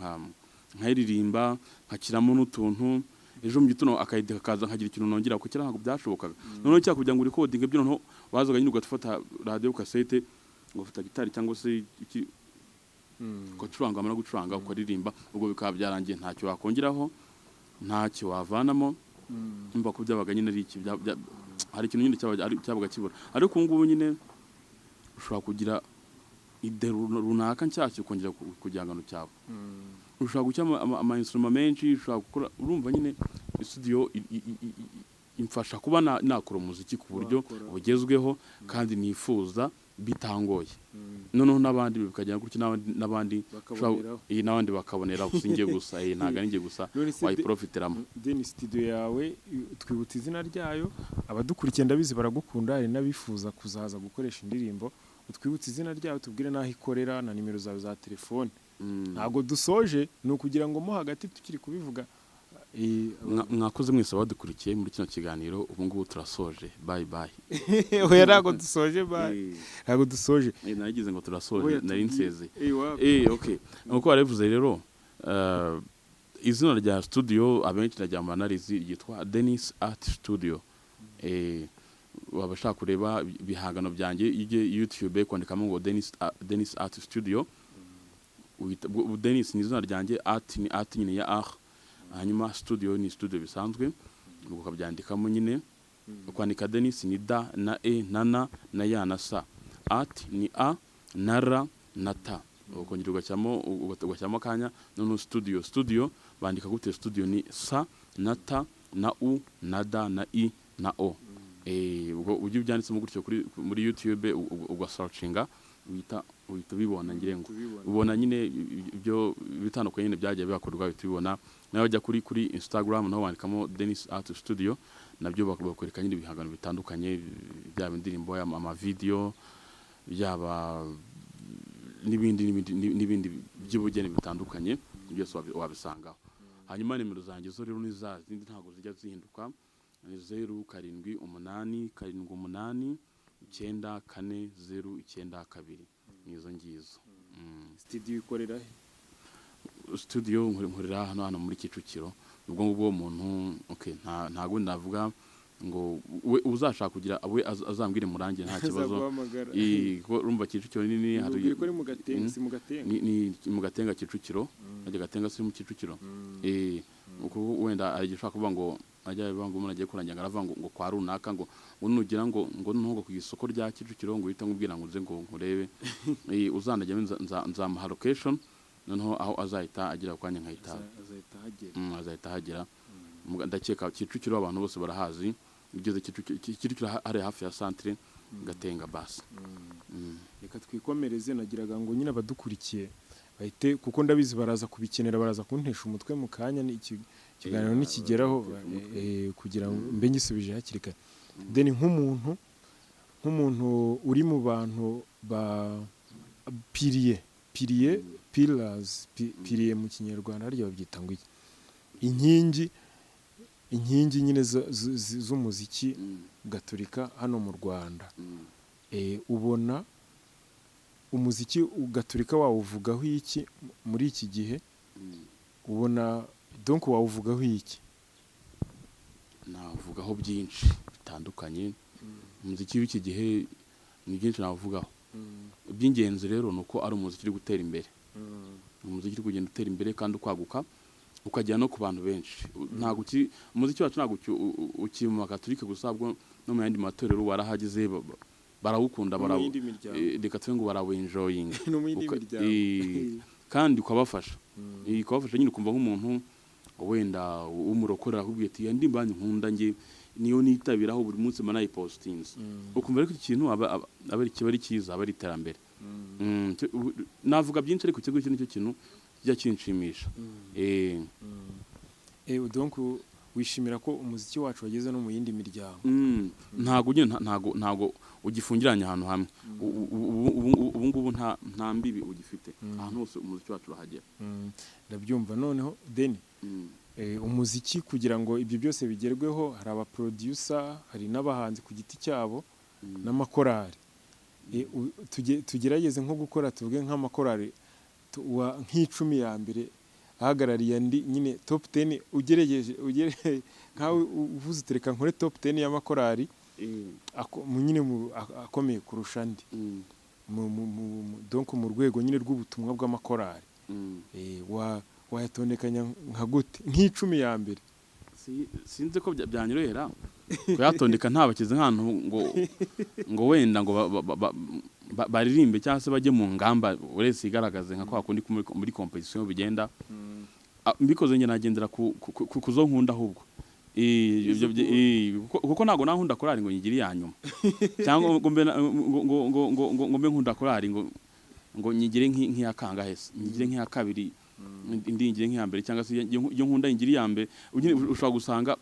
nkayiririmba nkakiramo n'utuntu ejo mu gitondo akayideka kaza nkagira ikintu nongera kuko kera ntabwo byashobokaga noneho cya kugira ngo recording byo noneho wazaga nyine ugafata radio cassette ugafata gitari cyangwa se iki gucuranga amara gucuranga ukaririmba ubwo bikaba byarangiye ntacyo wakongeraho ntacyo wavanamo umva ko byabaga nyine ari iki hari ikintu nyine cyabaga kibura ariko ubu ngubu nyine ushobora kugira ide runaka nshyashya ukongera ku gihangano cyawe ushobora gushyira ama instrument menshi ushobora gukora urumva nyine studio imfasha kuba nakora umuziki ku buryo bugezweho kandi nifuza bitangoye noneho n'abandi bikagera gutyo n'abandi bakabonera usingiye gusa ntaga ningiye gusa wayiprofiteramo Deni studio yawe twibutse izina ryayo abadukurikiye ndabizi baragukunda hari n'abifuza kuzaza gukoresha indirimbo utwibutse izina ryayo tubwire naho ikorera na nimero zawe za telefone ntago dusoje ni ukugira ngo mo hagati tukiri kubivuga mwakoze mwese badukurikiye muri kino kiganiro ubu ngubu turasoje bye bye oya ntago dusoje bye ntago dusoje nagize ngo turasoje nari nseze okay nuko baravuze rero izina rya studio abenshi najya manarizi yitwa Dennis Art Studio wabashaka kureba bihangano byanjye ije YouTube kwandikamo ngo Dennis Art Studio Dennis ni izina ryanjye art ni art nyine ya art hanyuma studio ni studio bisanzwe ubwo kabyandikamo nyine kwandika Dennis ni da na e na na ya na sa art ni a na ra na ta ukongera ugashyamo kanya none studio bandika gute studio ni sa na ta na u na da na i na o ubwo ujye byanditsemo gutyo muri YouTube ugasearchinga uhita bibona ngire ngo ubona nyine ibyo bitandukanye nyine byagiye bibakorwa uhita bibona nawe wajya kuri Instagram naho wandikamo Dennis Art Studio nabyo bakwereka nyine ibihangano bitandukanye byaba indirimbo ama video byaba n'ibindi by'ubugeni bitandukanye byose wabisangaho hanyuma nimero zanjye zo rero ni za zindi ntago zijya zihinduka ni 0788 78 94 nizo ngizo studio ikorera studio nkorera hano muri Kicukiro ubwo ngubwo umuntu okay ntago ndavuga ngo uzashaka kugira we azambwire murange nta kibazo urumva Kicukiro nini hari kuri mu gatenga ni mu gatenga Kicukiro ajya gatenga si mu Kicukiro uko wenda agishaka kuvuga ngo ajya bivuga ngo umuntu agiye kuranganga aravuga ngo kwa runaka ngo nugira ngo ntungo ku isoko rya Kicukiro ngo uhita ngubwira ngo uze ngo nkurebe uzanajya nzamuha location noneho aho azahita agira kwanya nkahita azahita hagera ndakeka Kicukiro abantu bose barahazi igeze Kicukiro ari hafi ya centre gatenga basi reka twikomereze nagiraga ngo nyine abadukurikiye bahite kuko ndabizi baraza kubikenera baraza kuntesha umutwe mu kanya ikiganiro nikigeraho kugira ngo mbe ngisubije hakiri kare Deni nk'umuntu uri mu bantu ba pillars mu kinyarwanda harya babyita ngo inkingi inkingi nyine z'umuziki gaturika hano mu Rwanda. Ubona umuziki gaturika wawuvugaho iki muri iki gihe? Ubona donc wawuvugaho iki? Navugaho byinshi bitandukanye. Umuziki w'iki gihe ni byinshi navugaho. Iby'ingenzi rero nuko ari umuziki uri gutera imbere. Umuziki uri kugenda utera imbere kandi ukwaguka ukagera no ku bantu benshi. Ntago umuziki wacu ntago ukiri mu Gaturika gusa, ahubwo no mu yandi matorero warahageze barawukunda, reka tuvuge ngo barawenjoying kandi ukabafasha. Ukabafasha nyine ukumva nk'umuntu wenda umurokorera akubwiye ati ya ndimba nkunda nge niyo nitabiraho buri munsi mana postinze, ukumva ariko ikintu abari kibari cyiza abari iterambere. Navuga byinshi ariko ikigo nicyo kintu kijya kinshimisha. Donc wishimira ko umuziki wacu wageze no mu yindi miryango. Ntago ugifungiranye ahantu hamwe. Ubu ngubu nta mbibi ugifite, ahantu hose umuziki wacu urahagera. Ndabyumva. Noneho Deni, umuziki kugira ngo ibyo byose bigerweho hari abaproducer, hari n'abahanzi ku giti cyabo n'amakorari. Tugerageze nko gukora tuvuge nk'amakorari nk'icumi ya mbere ahagarariye andi nyine top 10, ugeregeje nkawe uvuze utereka nkore top 10 y'amakorari nyine akomeye kurusha andi donc mu rwego nyine rw'ubutumwa bw'amakorari. Wayatondekanya nka gute nk'icumi ya mbere? Sinzi ko byanyorohera kuyatondeka ntabakize nk'ahantu ngo wenda ngo baririmbe cyangwa se bajye mu ngamba uretse igaragaze nka kwa kundi muri competition bigenda. Mbikoze nge nagendera kuzo nkunda ahubwo kuko ntago nankunda korari ngo nyigire ya nyuma cyangwa ngo mbe nkunda korari ngo nyigire nk'iya kangahese, nyigire nk'iya kabiri, indi ngire nk'iya mbere, cyangwa se iyo nkunda ingire ya mbere. Ushobora gusanga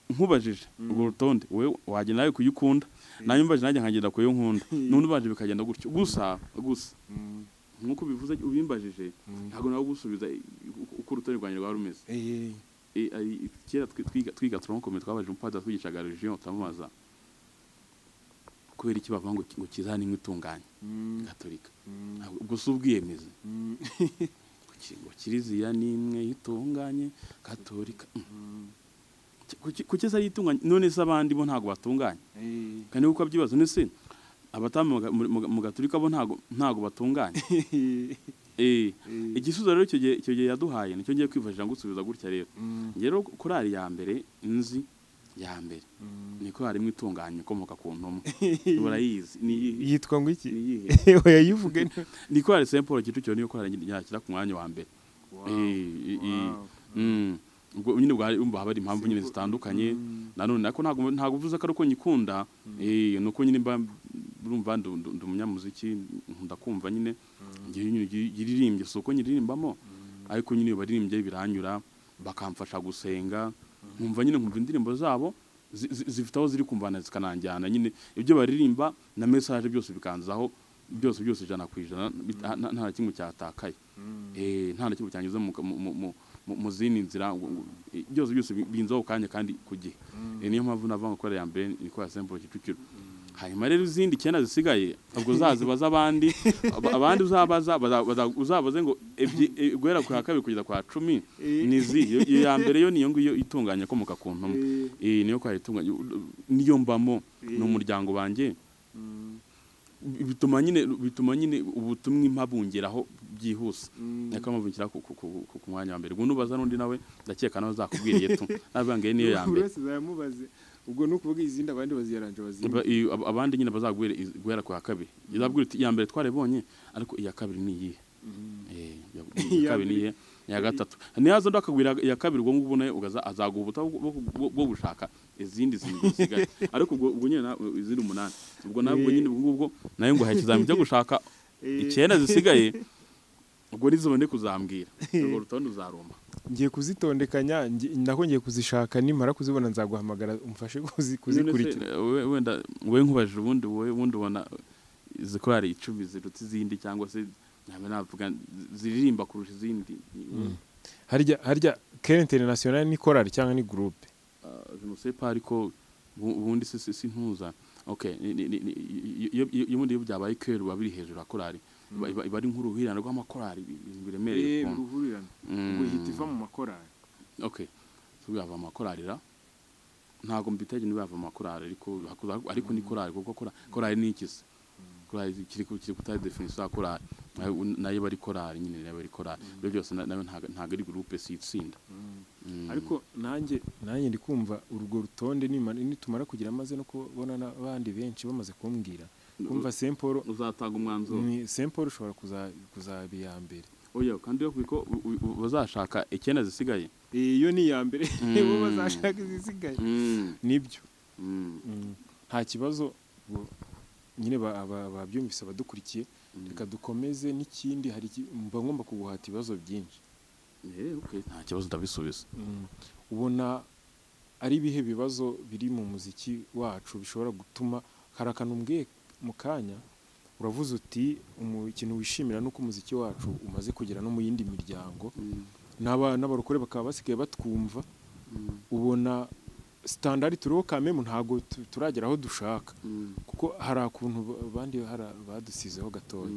nkubajije urwo rutonde wewe wagenda nawe kuyikunda, nayo mbaje najya nkagenda ku yo nkunda, none ubaje bikagenda gutyo gusa nkuko bivuze ubimbajije ntago nawe gusubiza uko urutonde rwanye rwa rumeze. Kera twiga tronkomeye twabaje umupadiri twigishaga religion tamaza kubera iki bavuga ngo kizana imwe itunganye Gaturika. Ubwo subwiyemeze ngo kiriziya nimwe itunganye Gaturika. Kuki yitunganye none se abandi bo ntago batunganye? Kandi uko abyibazo nese abatamu mu Gaturika bo ntago batunganye. Igisubizo rero icyo gihe yaduhaye nicyo ngiye kwifashisha gusubiza gutya rero. Ngero korari ya mbere nzi ya mbere ni korari imwe itunganye ikomoka ku ntumwa. Urayizi yitwa ngo iki? Oya yivuge. Ni korari Saint Paul Kicukiro, niyo korari yakira ku mwanya wa mbere. Ubwo nyine bwa habari impamvu nyine zitandukanye. Nanone nako ntago uvuze ko ari uko nyikunda, nuko nyine urumva umunyamuziki nkunda kumva nyine giririmbye soko nyiririmbamo, ariko nyine baririmbye biranyura bakamfasha gusenga, nkumva indirimbo zabo zifitaho ziri kumvana zikananjyana nyine ibyo baririmba na message byose bikanzaho byose 100% nta kimwe cyatakaye. Nta kimwe cyanyuze mu zindi nzira, byose binzaho kanya kandi kugihe. Niyo mpamvu navanga ko ya mbere ni ko ya Saint Paul Kicukiro. Hanyuma rero izindi cyenda zisigaye ubwo uzazibaza abandi uzabaze ngo guhera ku kabiri kugeza kwa 10 nizi iyo ya mbere yo niyo ngiyo itunganya komoka ku ntumwa. Niyo kwa itunganya niyo mbamo n'umuryango banje. Bituma nyine ubutumwa impabungeraho byihuse. Nakamuvukira ku mwanya wa mbere. Ubwo nubaza n'undi nawe ndakeka nawe zakubwiriye tu nabangaye niyo ya mbere. Ubwo nukuvuga izindi abandi baziyaranje abandi nyine bazagwera ku kabiri. Izabwira ya mbere twarebonye ariko iya kabiri ni iyihe? Iya kabiri ni iyihe? Ya gatatu nihazo ndakagwira iya kabiri ubwo ngubwo nayo azagubuta bwo gushaka izindi zisigaye. Ariko ubwo nyine izindi 8 ubwo nabwo nyine ubwo nayo ngo hakizamye cyo gushaka 9 zisigaye. Ubwo nizobone kuzambwira ubwo rutonde uzaroma. Ngiye kuzitondekanya nako ngiye kuzishaka nimara kuzibona nzaguhamagara umfashe kuzikurikira. Wenda we nkubajije ubundi ubona zikorari 10 ziruta izindi cyangwa se navuga ziririmba kurusha izindi. Harya Care International ni korali cyangwa ni groupe? Je ne sais pas ariko ubundi si ntuza. Okay, iyo muri byabaye Care babiri hejuru ya korali. Iba ari nk'uruhurirane rw'amakorali biremereye ko. Uruhurirane. Ngo hita iva mu makorali. Okay. So yava amakorali ra. Ntago mbiteje niba yava amakorali ariko ni korali kuko korali ni ikisi. Korali kiri kutari definition ya korali. Nayo bari korali nyine nayo bari korali. Byo byose nayo ntago ari groupe si itsinda. Ariko nanjye ndi kumva urugo rutonde nitumara kugira amaze no kubona n'abandi benshi bamaze kumbwira kumva Saint Paul uzatanga umwanzuro. Saint Paul ushobora kuzabi ya mbere. Oya kandi yo kuko bazashaka icyenda zisigaye. Iyo ni ya mbere bo bazashaka izisigaye. Nibyo. Nta kibazo nyine babyumvise abadukurikiye reka dukomeze n'ikindi hari mba ngomba kuguhata ibibazo byinshi. Okay, nta kibazo ndabisubiza. Ubona ari bihe bibazo biri mu muziki wacu bishobora gutuma harakanumbwe mu kanya uravuze uti ikintu wishimira nuko umuziki wacu umaze kugera no mu yindi miryango n'abarokore bakaba basigaye batwumva. Ubona standard turiho kameme ntago turagera aho dushaka kuko hari akuntu bandi badusizeho gatoya.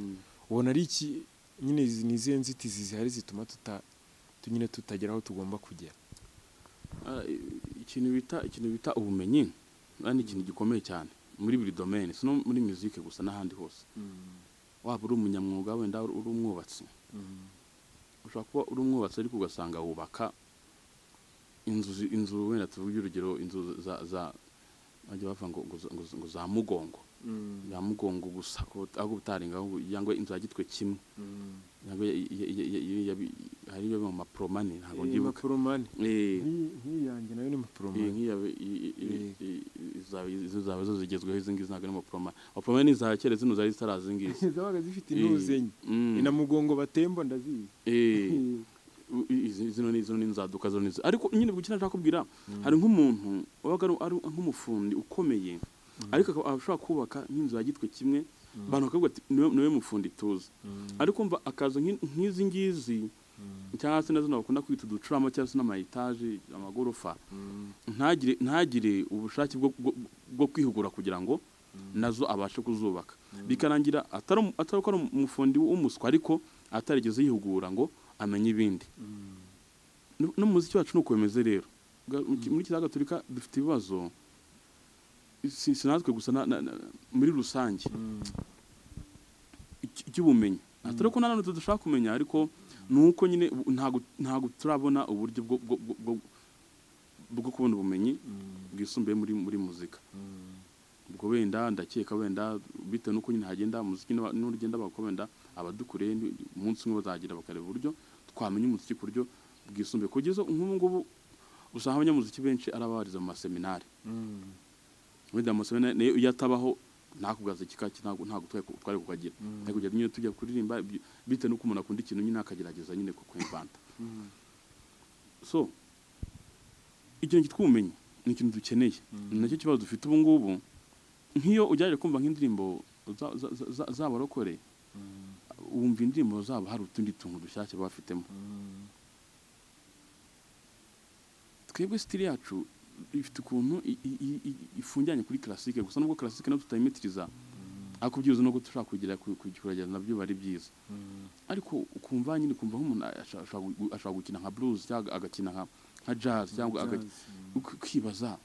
Ubona ari iki nyine nizihe nzitizi zihari zituma nyine tutagera aho tugomba kugera? Ikintu bita ubumenyi ni ikintu gikomeye cyane muri buri domaine sino muri musique gusa n'ahandi hose. Waba uri umunyamwuga wenda uri umwubatsi ushobora kuba uri umwubatsi ariko ugasanga wubaka inzu wenda tuvuge urugero inzu za bajya bava ngo za mugongo ya mugongo gusa aho butarenga yangwa inzu ya gitwe kimwe yangwa hari yo mu mapromani ntago ngibuka mapromani nk'iyange nayo ni mapromani zawe zo zigezweho izingizi ntago ni mapromani za kera zino zari zitarazingizi zabaga zifite intuzenye ina mugongo batembo ndazizi zino ni nzaduka zo nizo ariko nyine gukina nshaka kubwira hari nk'umuntu wabaga ari nk'umufundi ukomeye ariko ashobora kubaka nk'inzu ya gitwe kimwe abantu bakavuga ati niwe mufundi tuzi ariko mva akaza nk'izi ngizi cyangwa se nazo bakunda kwita uducurama cyangwa se n'amayitaje amagorofa ntagire ubushake bwo kwihugura kugira ngo nazo abashe kuzubaka bikarangira atari ko ari umufundi w'umuswa ariko atarigeze yihugura ngo amenye ibindi. No muziki wacu nuko bimeze rero muri Kiliziya Gatolika dufite ibibazo sinatwe gusa muri rusange icy'ubumenyi atari ko nanone tudashaka kumenya ariko nuko nyine ntago turabona uburyo bwo kubona ubumenyi bwisumbuye muri muzika. Ubwo wenda ndakeka wenda bitewe nuko nyine hagenda muziki n'urugenda bakobenda abadukure umunsi umwe bazagira bakareba uburyo twamenya umuziki ku buryo bwisumbuye kugeza nk'ubu usanga abanyamuziki benshi arabariza mu maseminari. Wenda amaseminari nayo yatabaho nakubwaza ikikaki ntago twari kukagira ariko kujya nyine tujya kuririmba bitewe nuko umuntu akunda ikintu nyine akagerageza nyine kwivanta. So ikintu kitwumenye ni ikintu dukeneye nacyo kibazo dufite ubu ngubu nk'iyo ujyaje kumva nk'indirimbo z'abarokore wumva indirimbo zabo hari utundi tuntu dushyashya bafitemo. Twebwe style yacu ifite ukuntu ifungiranye kuri classique gusa nubwo classique nayo tutayimetiriza ariko byiza no gushaka kugira kugerageza nabyo bari byiza ariko ukumva nyine kumva nk'umuntu ashaka gukina nka blues cyangwa agakina nka jazz cyangwa kwibaza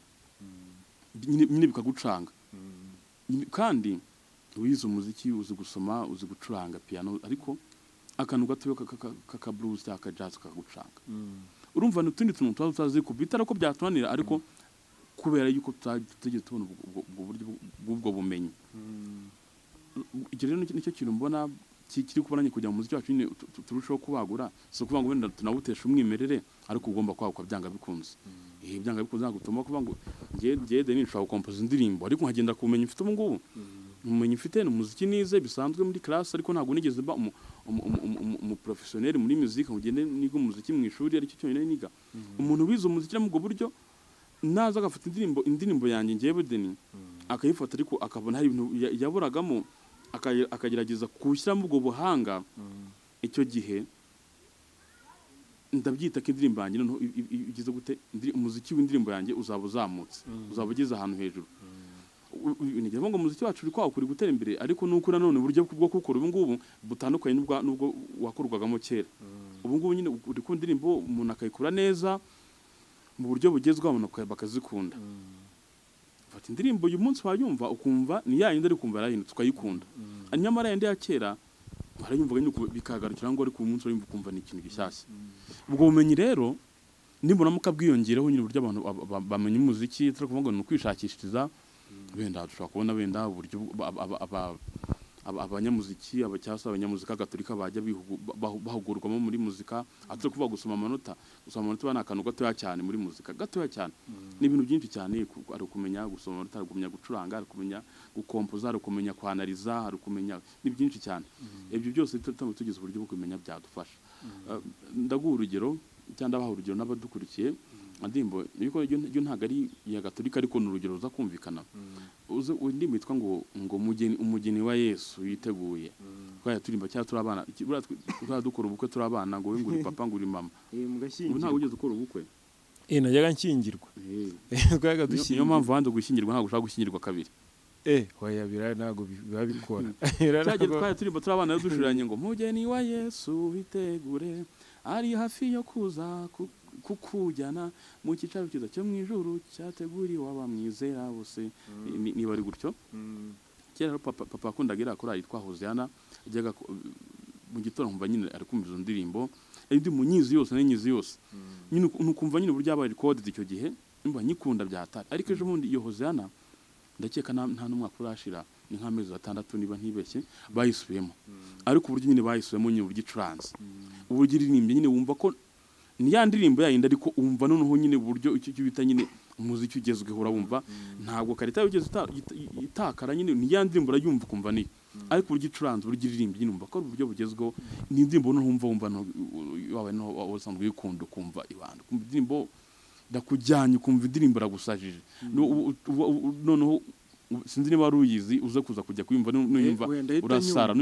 nyine bikagucanga kandi wize umuziki uzi gusoma uzi gucuranga piano ariko akantu gato kaka blues cyangwa jazz kakagucanga. Urumva n'utundi tuntu tutazi ko bitara ko byatunanira ariko kubera yuko tutagiye tubona ubwo buryo bw'ubwo bumenyi. Icyo rero nicyo kintu mbona kiri kubonanye kujya mu muziki wacu nyine turushaho kubagura so kuvuga ngo wenda tunawutesha umwimerere ariko ugomba kwaguka byanga bikunze. Byanga bikunze gutuma kuvuga ngo ngiye Denis nshaka composer indirimbo ariko nkagenda kumenya mfite ubu ngubu umenye mfite n'umuziki nize bisanzwe muri class ariko ntago nigeze ba umu professionnel muri musique ngende niga umuziki mu ishuri aricyo cyonyine niga. Umuntu wize umuziki mu bwo buryo naza agafata indirimbo yanjye ngiye Denis akayifata ariko akabona hari ibintu yaburagamo akagerageza kushyiramo ubwo buhanga icyo gihe ndabyita ko indirimbo yanjye noneho igize gute umuziki w'indirimbo yanjye uzaba uzamutse uzaba ugeze ahantu hejuru nigeze ngo umuziki wacu uri kwakura gutera imbere ariko nuko nanone uburyo bwo gukora ubu ngubu butandukanye n'ubwo wakorwagamo kera ubu ngubu nyine uri ku ndirimbo umuntu akayikura neza mu buryo bugezweho abantu bakazikunda fata indirimbo uyu munsi wayumva ukumva ni yayindi ari kumva yarahindutse ukayikunda nyamara yandi ya kera barayumvaga nyine bikagarukira ngo ariko uyu munsi urumva ukumva ni ikintu gishyashya ubwo bumenyi rero nimbona mukabwiyongereho nyine uburyo abantu bamenya umuziki turi kuvuga ngo ni ukwishakishiriza wenda dushobora kubona wenda uburyo abanyamuziki cyangwa se abanyamuzika gatolika bajya bahugurwamo muri muzika atari kuvuga gusoma amanota ni akantu gatoya cyane muri muzika gatoya cyane ni ibintu byinshi cyane ari ukumenya gusoma amanota ari ukumenya gucuranga ari ukumenya gukompoza ari ukumenya kwanariza ari ukumenya ni byinshi cyane ibyo byose tugize uburyo bwo kumenya byadufasha ndaguha urugero cyangwa ndabaha urugero n'abadukurikiye indirimbo yo ntabwo ari iya gatolika ariko ni urugero ruza kumvikana indirimbo yitwa ngo umugeni wa Yesu yiteguye twaya turimba cyangwa turi abana dukora ubukwe turi abana ngo uri papa ngo uri mama ubu ntabwo ugeze ukora ubukwe najyaga nshyingirwa niyo mpamvu wandi gushyingirwa ntabwo ushaka gushyingirwa kabiri hoya bira ntabwo biba bikora cyagera twaya turimba turi abana dushuranye ngo umugeni wa Yesu witegure ari hafi yo kuza kukujyana mu cyicaro cyiza cyo mu ijuru cyateguriwe abamwizera bose niba ari gutyo kera papa akundaga iriya korali yitwa Hoziyana ajyaga mu gitondo nkumva nyine ari kumva izo ndirimbo ndi mu nyizi yose n'inyizi yose nyine nukumva nyine uburyo yabaye recorded icyo gihe mba nyikunda byatari ariko ejo bundi iyo Hoziyana ndakeka nta n'umwaka urashira ni nk'amezi 6 niba ntibeshye bayisubiyemo ariko uburyo nyine bayisubiyemo nyine uburyo icuranze uburyo iririmbye nyine wumva ko ni ya ndirimbo yayindi ariko umva noneho nyine uburyo icyo bita nyine umuziki ugezweho urabumva ntabwo karita yugeze itakara nyine ni ya ndirimbo urayumva kumva ni ariko uburyo icuranze uburyo iririmbye nyine umva ko ari uburyo bugezweho ni indirimbo noneho wumva wawe no wasanzwe uyikunda ukumva ibanda kumva indirimbo ndakujyanye kumva indirimbo iragusajije noneho sinzi niba ruyizi uze kuza kujya kuyumva n'uyumva urasara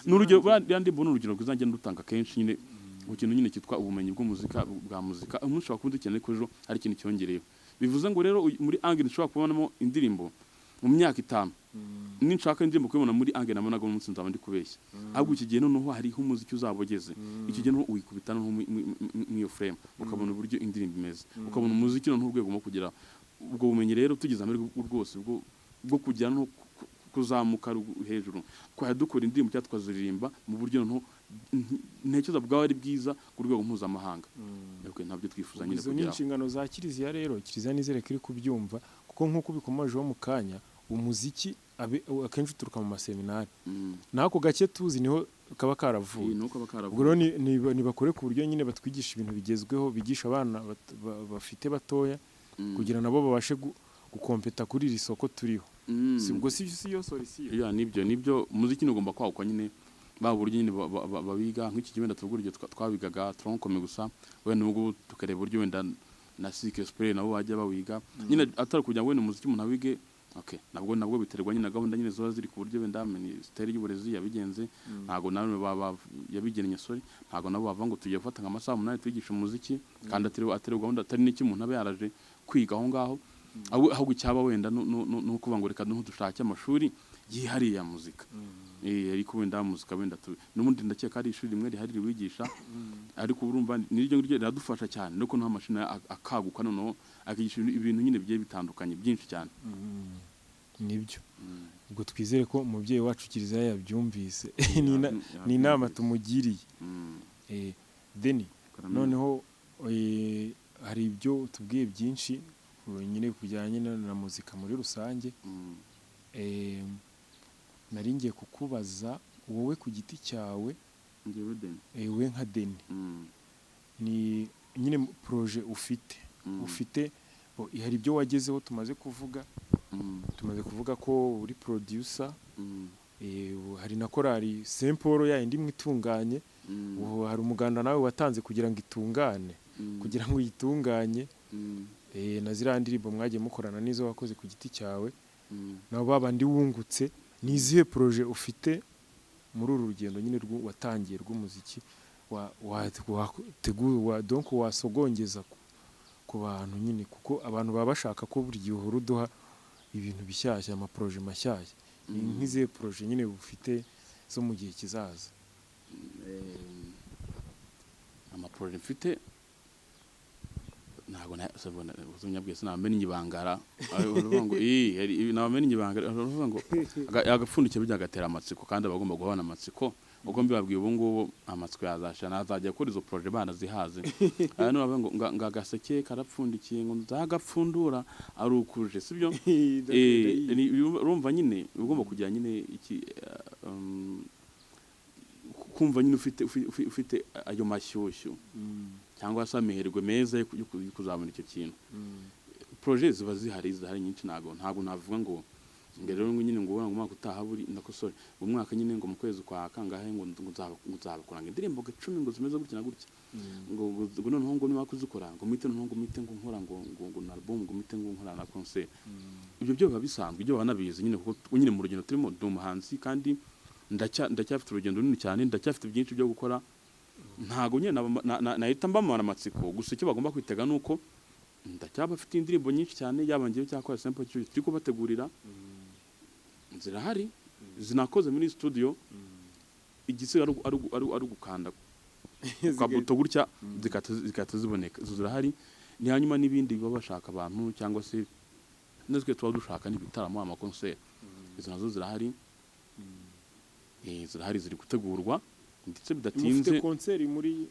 n'urugero yandi mbona urugero rwizanjye ndutanga kenshi nyine ikintu nyine cyitwa ubumenyi bwa muzika umuntu ushobora kuba dukeneye ko ejo hari ikintu cyongereyeho bivuze ngo rero muri angle nshobora kubonamo indirimbo mu myaka 5 ninshaka indirimbo kubona muri angle nabonaga umunsi nzaba ndi kubeshya ahubwo iki gihe noneho hariho umuziki uzabogeze iki gihe noneho uyikubitana n'iyo frame ukabona uburyo indirimbo imeze ukabona umuziki noneho urwego mo kugira ubwo bumenyi rero tugize amere rwose bwo kujya no kuzamuka hejuru kwa dukora indirimbo cyangwa twaziririmba mu buryo noneho ntekereza bwawe ari bwiza ku rwego mpuzamahanga ntabyo twifuza nyine kugira inshingano za kiliziya rero kiliziya nizere kiri kubyumva kuko nkuko bikomejeho mu kanya umuziki akenshi uturuka mu maseminari nako gake tuzi niho kaba karavuye ubwo rero nibakore ku buryo nyine batwigisha ibintu bigezweho bigisha abana bafite batoya kugira nabo babashe gukompeta kuri iri soko turiho ubwo si yo solution nibyo umuziki ugomba kwakwa nyine baburyo nyine babiga nk'iki gihe wenda tubwo twabigaga tronkome gusa wenda nubwo tukareba uburyo wenda na cycle spray nabo bajya bawiga nyine atari kujya wenda umuziki umuntu awige nabwo biterwa nyine gahunda nyine zo ziri ku buryo wenda Minisiteri y'Uburezi yabigenze ntago nawe yabigennye ntago nabo bava ngo tugiye gufata nk'amasaha 8 twigisha umuziki kandi atari gahunda atari n'iki umuntu aba yaraje kwiga aho ngaho ahubwo icyaba wenda no kuvuga ngo reka dushake amashuri yihariye ya muzika ariko wenda muzika wenda n'ubundi ndakeka ari ishuri rimwe rihari riwigisha ariko urumva niryo riradufasha cyane nuko nta mashini akaguka noneho akigisha ibintu nyine bigiye bitandukanye byinshi cyane nibyo ubwo twizere ko umubyeyi wacu kiliziya yabyumvise ni inama tumugiriye Deni noneho hari ibyo tubwiye byinshi nyine kujyanye na muzika muri rusange nari ngiye kukubaza wowe ku giti cyawe we nka Deni ni nyine projet ufite hari ibyo wagezeho tumaze kuvuga ko uri producer hari na korali Saint Paul yindi mwitunganye hari umuganda nawe watanze kugira ngo itungane kugira ngo yitunganye na ziriya ndirimbo mwagiye mukorana n'izo wakoze ku giti cyawe nabo babandi wungutse ni izihe projet ufite muri uru rugendo nyine watangiye rw'umuziki donc wasogongeza ku bantu nyine, kuko abantu baba bashaka ko buri gihe uhora uduha ibintu bishyashya, amaporoje mashyashya. Nk'izihe poroje nyine bufite zo mu gihe kizaza? Amaporoje mfite ntabwo uzonyabwiye sinamenye ibangara uravuga ngo namenye ibangara uravuga ngo agapfundikiro by'agatera amatsiko, kandi abagomba guhana amatsiko ubwo mbibabwiye ubu ngubu amatsiko yazasha nazajya kuri izo projet bana zihaze hano uravuga ngo agaseke karapfundikiye ngo nzagapfundura ari ukuje sibyo urumva nyine ugomba kugira nyine iki kumva nyine ufite ayo mashyushyu cyangwa se amerwe meza yo kuzabona icyo kintu. Projet ziba zihari nyinshi, ntago navuga ngo rero nyine ngo umwaka utaha buri ndakosore umwaka nyine ngo mu kwezi kwa kangahe ngo nzabakoranga indirimbo 10 ngo zimeze gutya na gutya ngo noneho ngo niba kuzikora ngo mite ngo nkora ngo na album ngo mite ngo nkora na concert. Ibyo byo biba bisanzwe, ibyo banabizi nyine kuko nyine mu rugendo turimo ndumuhanzi, kandi ndacyafite urugendo runini cyane, ndacyafite byinshi byo gukora. Ntago nyine nahita mbamara amatsiko, gusa icyo bagomba kwitega nuko ndacyabafite indirimbo nyinshi cyane, yabangiye cyakora sample turi kubategurira zirahari zinakoze muri studio. Igisiga ari gukanda kabuto gutya zikata ziboneka, zirahari. Ni hanyuma n'ibindi baba bashaka abantu cyangwa se natwe tuba dushaka n'ibitaramo amaconcert, izo nazo zirahari. Zirahari ziri gutegurwa ndetse bidatinze. Mufite concert muri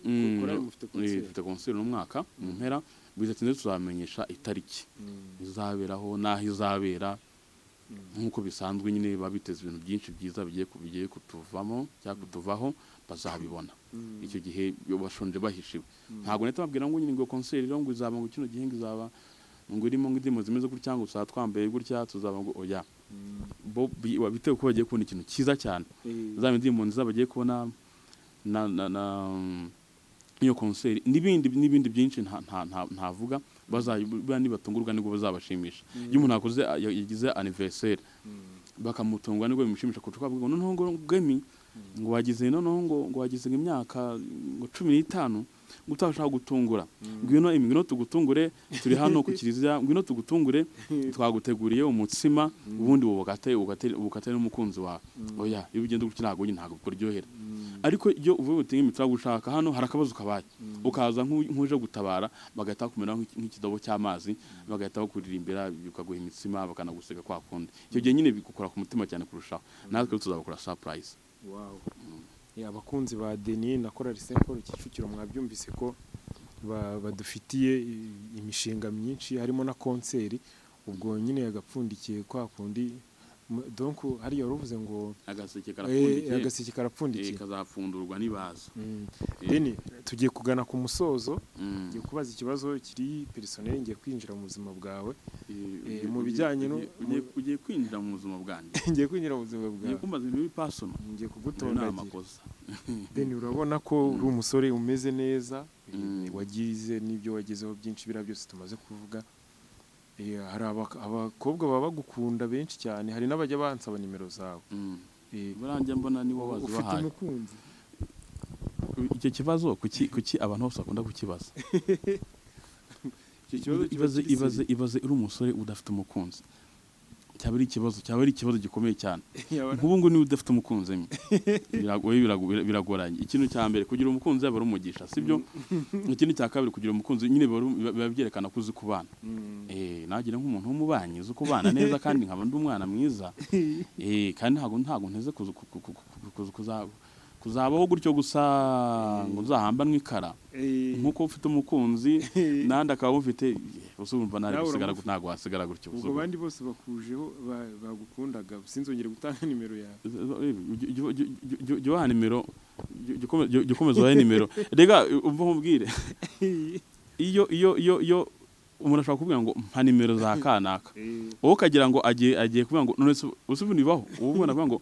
mufite concert no mwaka mu mpera, bidatinze tuzamenyesha itariki izaberaho naho izabera. Nkuko bisanzwe nyine babiteze ibintu byinshi byiza bigiye kutuvamo cyangwa kutuvaho bazabibona. Icyo gihe bashonje bahishiwe. Ntago neta babwira ngo nyine ngo concert rero ngo izaba ngo kino gihe ngizaba ngo irimo ngidimo zimeze gutya cyangwa usaba twambaye gutya tuzaba ngo oya. Bo bitewe ko bagiye kubona ikintu cyiza cyane. Zaba ndimo nziza bagiye kubona na iyo concert n'ibindi byinshi ntavuga. Bazayibura nibatungurwa nibwo bazabashimisha. Iyo umuntu akoze yagize anniversaire bakamutungwa nibwo bimushimisha kuko bavuga noneho ngo gemi ngo wagize noneho ngo wagize imyaka ngo 15 gutashaka gutungura, ngwino tugutungure, turi hano ku kiriziya, ngwino tugutungure, twaguteguriye umutsima ubundi ubukate n'umukunzi wawe. Oya iyo ugenda gutya ntago kuryohera. Ariko iyo uvuye utinga imitra gushaka hano harakabazo kabaye, ukaza nkuje gutabara bagahita kumera nk'ikidobo cy'amazi, bagahita bakuririmbira ukaguha imitsima bakanagusega kwa kundi. Icyo gihe nyine bikukora ku mutima cyane kurushaho. Natwe tuzabakora surprise. Wow. Abakunzi ba Denis na Chorale Saint Paul Kicukiro mwabyumvise ko badufitiye imishinga myinshi harimo na concert. Ubwo nyine yagapfundikiye kwa kundi, donc hari yaruvuze ngo agaseke karapfundikiye kazafundurwa nibaza. Denis, tugiye kugana ku musozo. Ngiye kubaza ikibazo kiri personnel, ngiye kwinjira mu buzima bwawe mu bijyanye no ugiye kwinjira mu buzima bwanjye. Ngiye kwinjira mu buzima bwawe, ngiye kumbaza ibintu personal, ngiye kugutondagira. Denis, urabona ko uri umusore umeze neza, wagize n'ibyo wagezeho byinshi bira byose tumaze kuvuga. Hari abakobwa baba bagukunda benshi cyane, hari n'abajya bansaba nimero zawe. Buranjye mbona niwo wazibahaye. Icyo kibazo kuki abantu bose bakunda kukibaza. Ibaze uri umusore udafite umukunzi, cyaba ari ikibazo gikomeye cyane. Nk'ubu ngo ni udafite umukunzi biragoranye. Ikintu cya mbere kugira umukunzi yaba ari umugisha, sibyo? Ikindi cya kabiri kugira umukunzi nyine biba byerekana ko uzi kubana. Nagira nk'umuntu w'umubanyi uzi kubana neza kandi nkaba ndi umwana mwiza. Kandi ntago nteze kuzabaho gutyo gusa ngo uzahamba n'ikara. Nkuko ufite umukunzi nandi akaba ufite usumva nari gusigara ntago wasigara gutyo. Ubwo bandi bose bakujeho bagukundaga, sinzongere gutanga nimero yawe. Jya nimero, gikomeza wahe nimero. Rega umva nkubwire. Iyo umuntu ashaka kubwira ngo mpa nimero za kanaka, wowe ukagira ngo agiye kubwira ngo none usubira nibaho, ubwo navuga ngo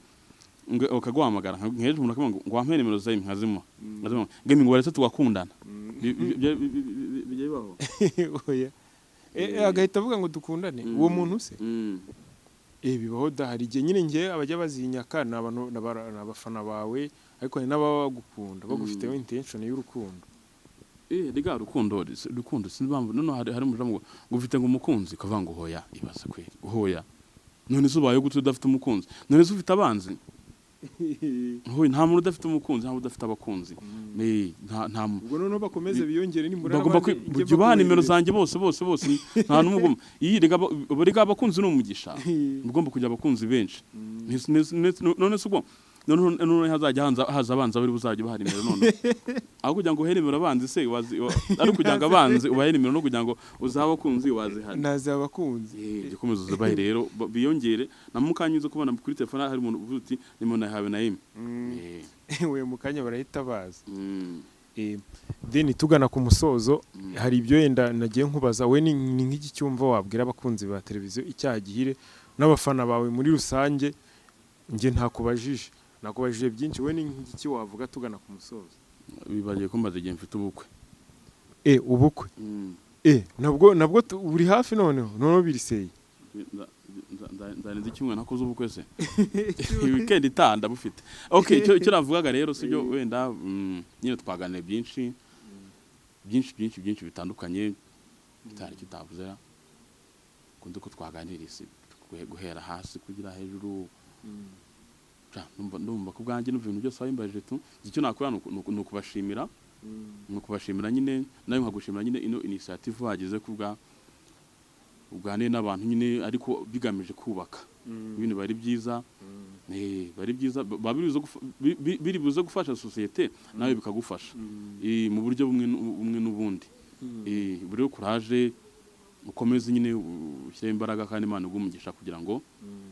ukaguhamagara nkeje umuntu akavuga ngo wampe nimero zawe nkazima gemi ngo baretse tugakundana. Bijye bibaho. Oya agahita avuga ngo dukundane uwo muntu se. bibaho da, hari igihe nyine njye abajya bazinyaka ni abantu ni abafana bawe, ariko hari n'ababa bagukunda bagufiteho intention y'urukundo. Rega rukundo sinzi impamvu none hari umujambo ngo ufite ngo umukunzi ukavuga ngo hoya ibaza kwe hoya, none se ubaye gute udafite umukunzi? None se ufite abanzi? Hoya nta muntu udafite umukunzi, nta muntu udafite abakunzi. Nta ubwo noneho bakomeze biyongere nimura bagomba kujya baha nimero zanjye bose nta n'umugoma. Iyi rega abakunzi ni umugisha, mugomba kugira abakunzi benshi. None se ubwo none hazajya haza abanza bari buzajya bahari nimero none aho kugira ngo uhere nimero abanzi se ari kugira ngo abanzi ubahe nimero no kugira ngo uzaba abakunzi wazihari naza abakunzi gikomeza uzabahe rero biyongere na mukanyuze kubona kuri telefone hari umuntu uvuga uti nimero nahawe na Emi we mukanya barahita baza. Then tugana ku musozo, hari ibyo yenda nagiye nkubaza, we ni nk'iki cyumva wabwira abakunzi ba televiziyo Icyaha Gihire n'abafana bawe muri rusange? Nge nakubajije byinshi, we ni nk'iki wavuga tugana ku musozo? Bibagiye ko mbaze igihe mfite ubukwe. Ubukwe nabwo uri hafi noneho biriseye. Ndaneze icyumwe nakoze ubukwe se weekend itanda bufite. Okay, icyo navugaga rero sibyo, wenda nyine twaganiriye byinshi bitandukanye bitari kitavuze kunze ko twaganiriye guhera hasi kugira hejuru. Ndumva ko bwanjye n'ibintu byose wabimbaje tu icyo nakora ni ukubashimira nyine nayo nkagushimira nyine ino initiative wagize ubwane n'abantu nyine, ariko bigamije kubaka ibintu bari byiza biri buze gufasha societe nawe bikagufasha mu buryo bumwe n'ubundi. Buri courage ukomeze nyine ushyire imbaraga kandi Imana igumugisha kugira ngo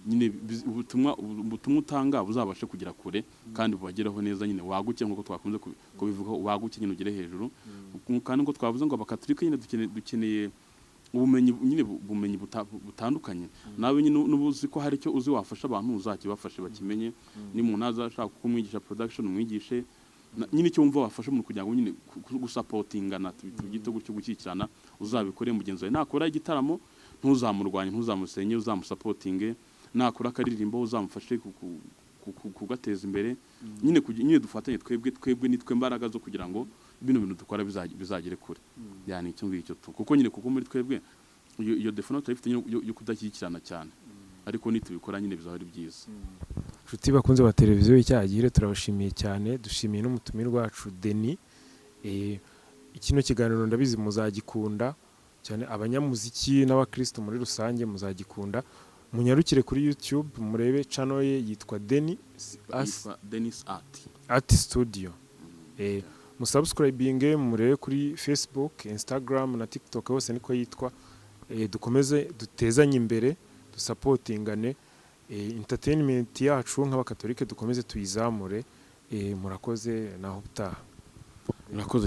nyine ubutumwa utanga buzabashe kugira kure kandi bubagereho neza, nyine waguke nkuko twakunze kubivuga, waguke nyine ugere hejuru. Kandi ngo twavuze ngo abakatolika nyine dukeneye ubumenyi butandukanye. Nawe nyine nubuzi ko hari icyo uzi wafasha abantu uzakibafashe bakimenye. Ni umuntu azashaka kumwigisha production umwigishe nyine icyo wumva wafasha umuntu kugira ngo nyine gusapotingana tugito gutyo gukikirana, uzabikore mugenzi wawe. Nakora igitaramo ntuzamurwanye, ntuzamusenye, uzamusapotinge. Nakora akaririmbo uzamufashe kugateza imbere. Nyine dufatanye twebwe nitwe mbaraga zo kugira ngo bino bintu dukora bizagere kure. Yani icyo ngicyo kuko nyine kuko muri twebwe iyo definition ifite yo kudakikirana cyane, ariko nitubikora nyine bizaba ari byiza. Nshuti bakunze ba televiziyo Icyaha Gihire, turabashimiye cyane, dushimiye n'umutumirwa wacu Denis. Ikino kiganiro ndabizi muzagikunda cyane, abanyamuziki n'abakristo muri rusange muzagikunda. Munyarukire kuri YouTube murebe channel ye yitwa Denis Art Studio. Musubscribinge murebe kuri Facebook, Instagram na TikTok, hose niko yitwa. Dukomeze dutezanye imbere, dusapotingane entertainment yacu nk'abakatolike, dukomeze tuyizamure. Murakoze naho utaha. Murakoze.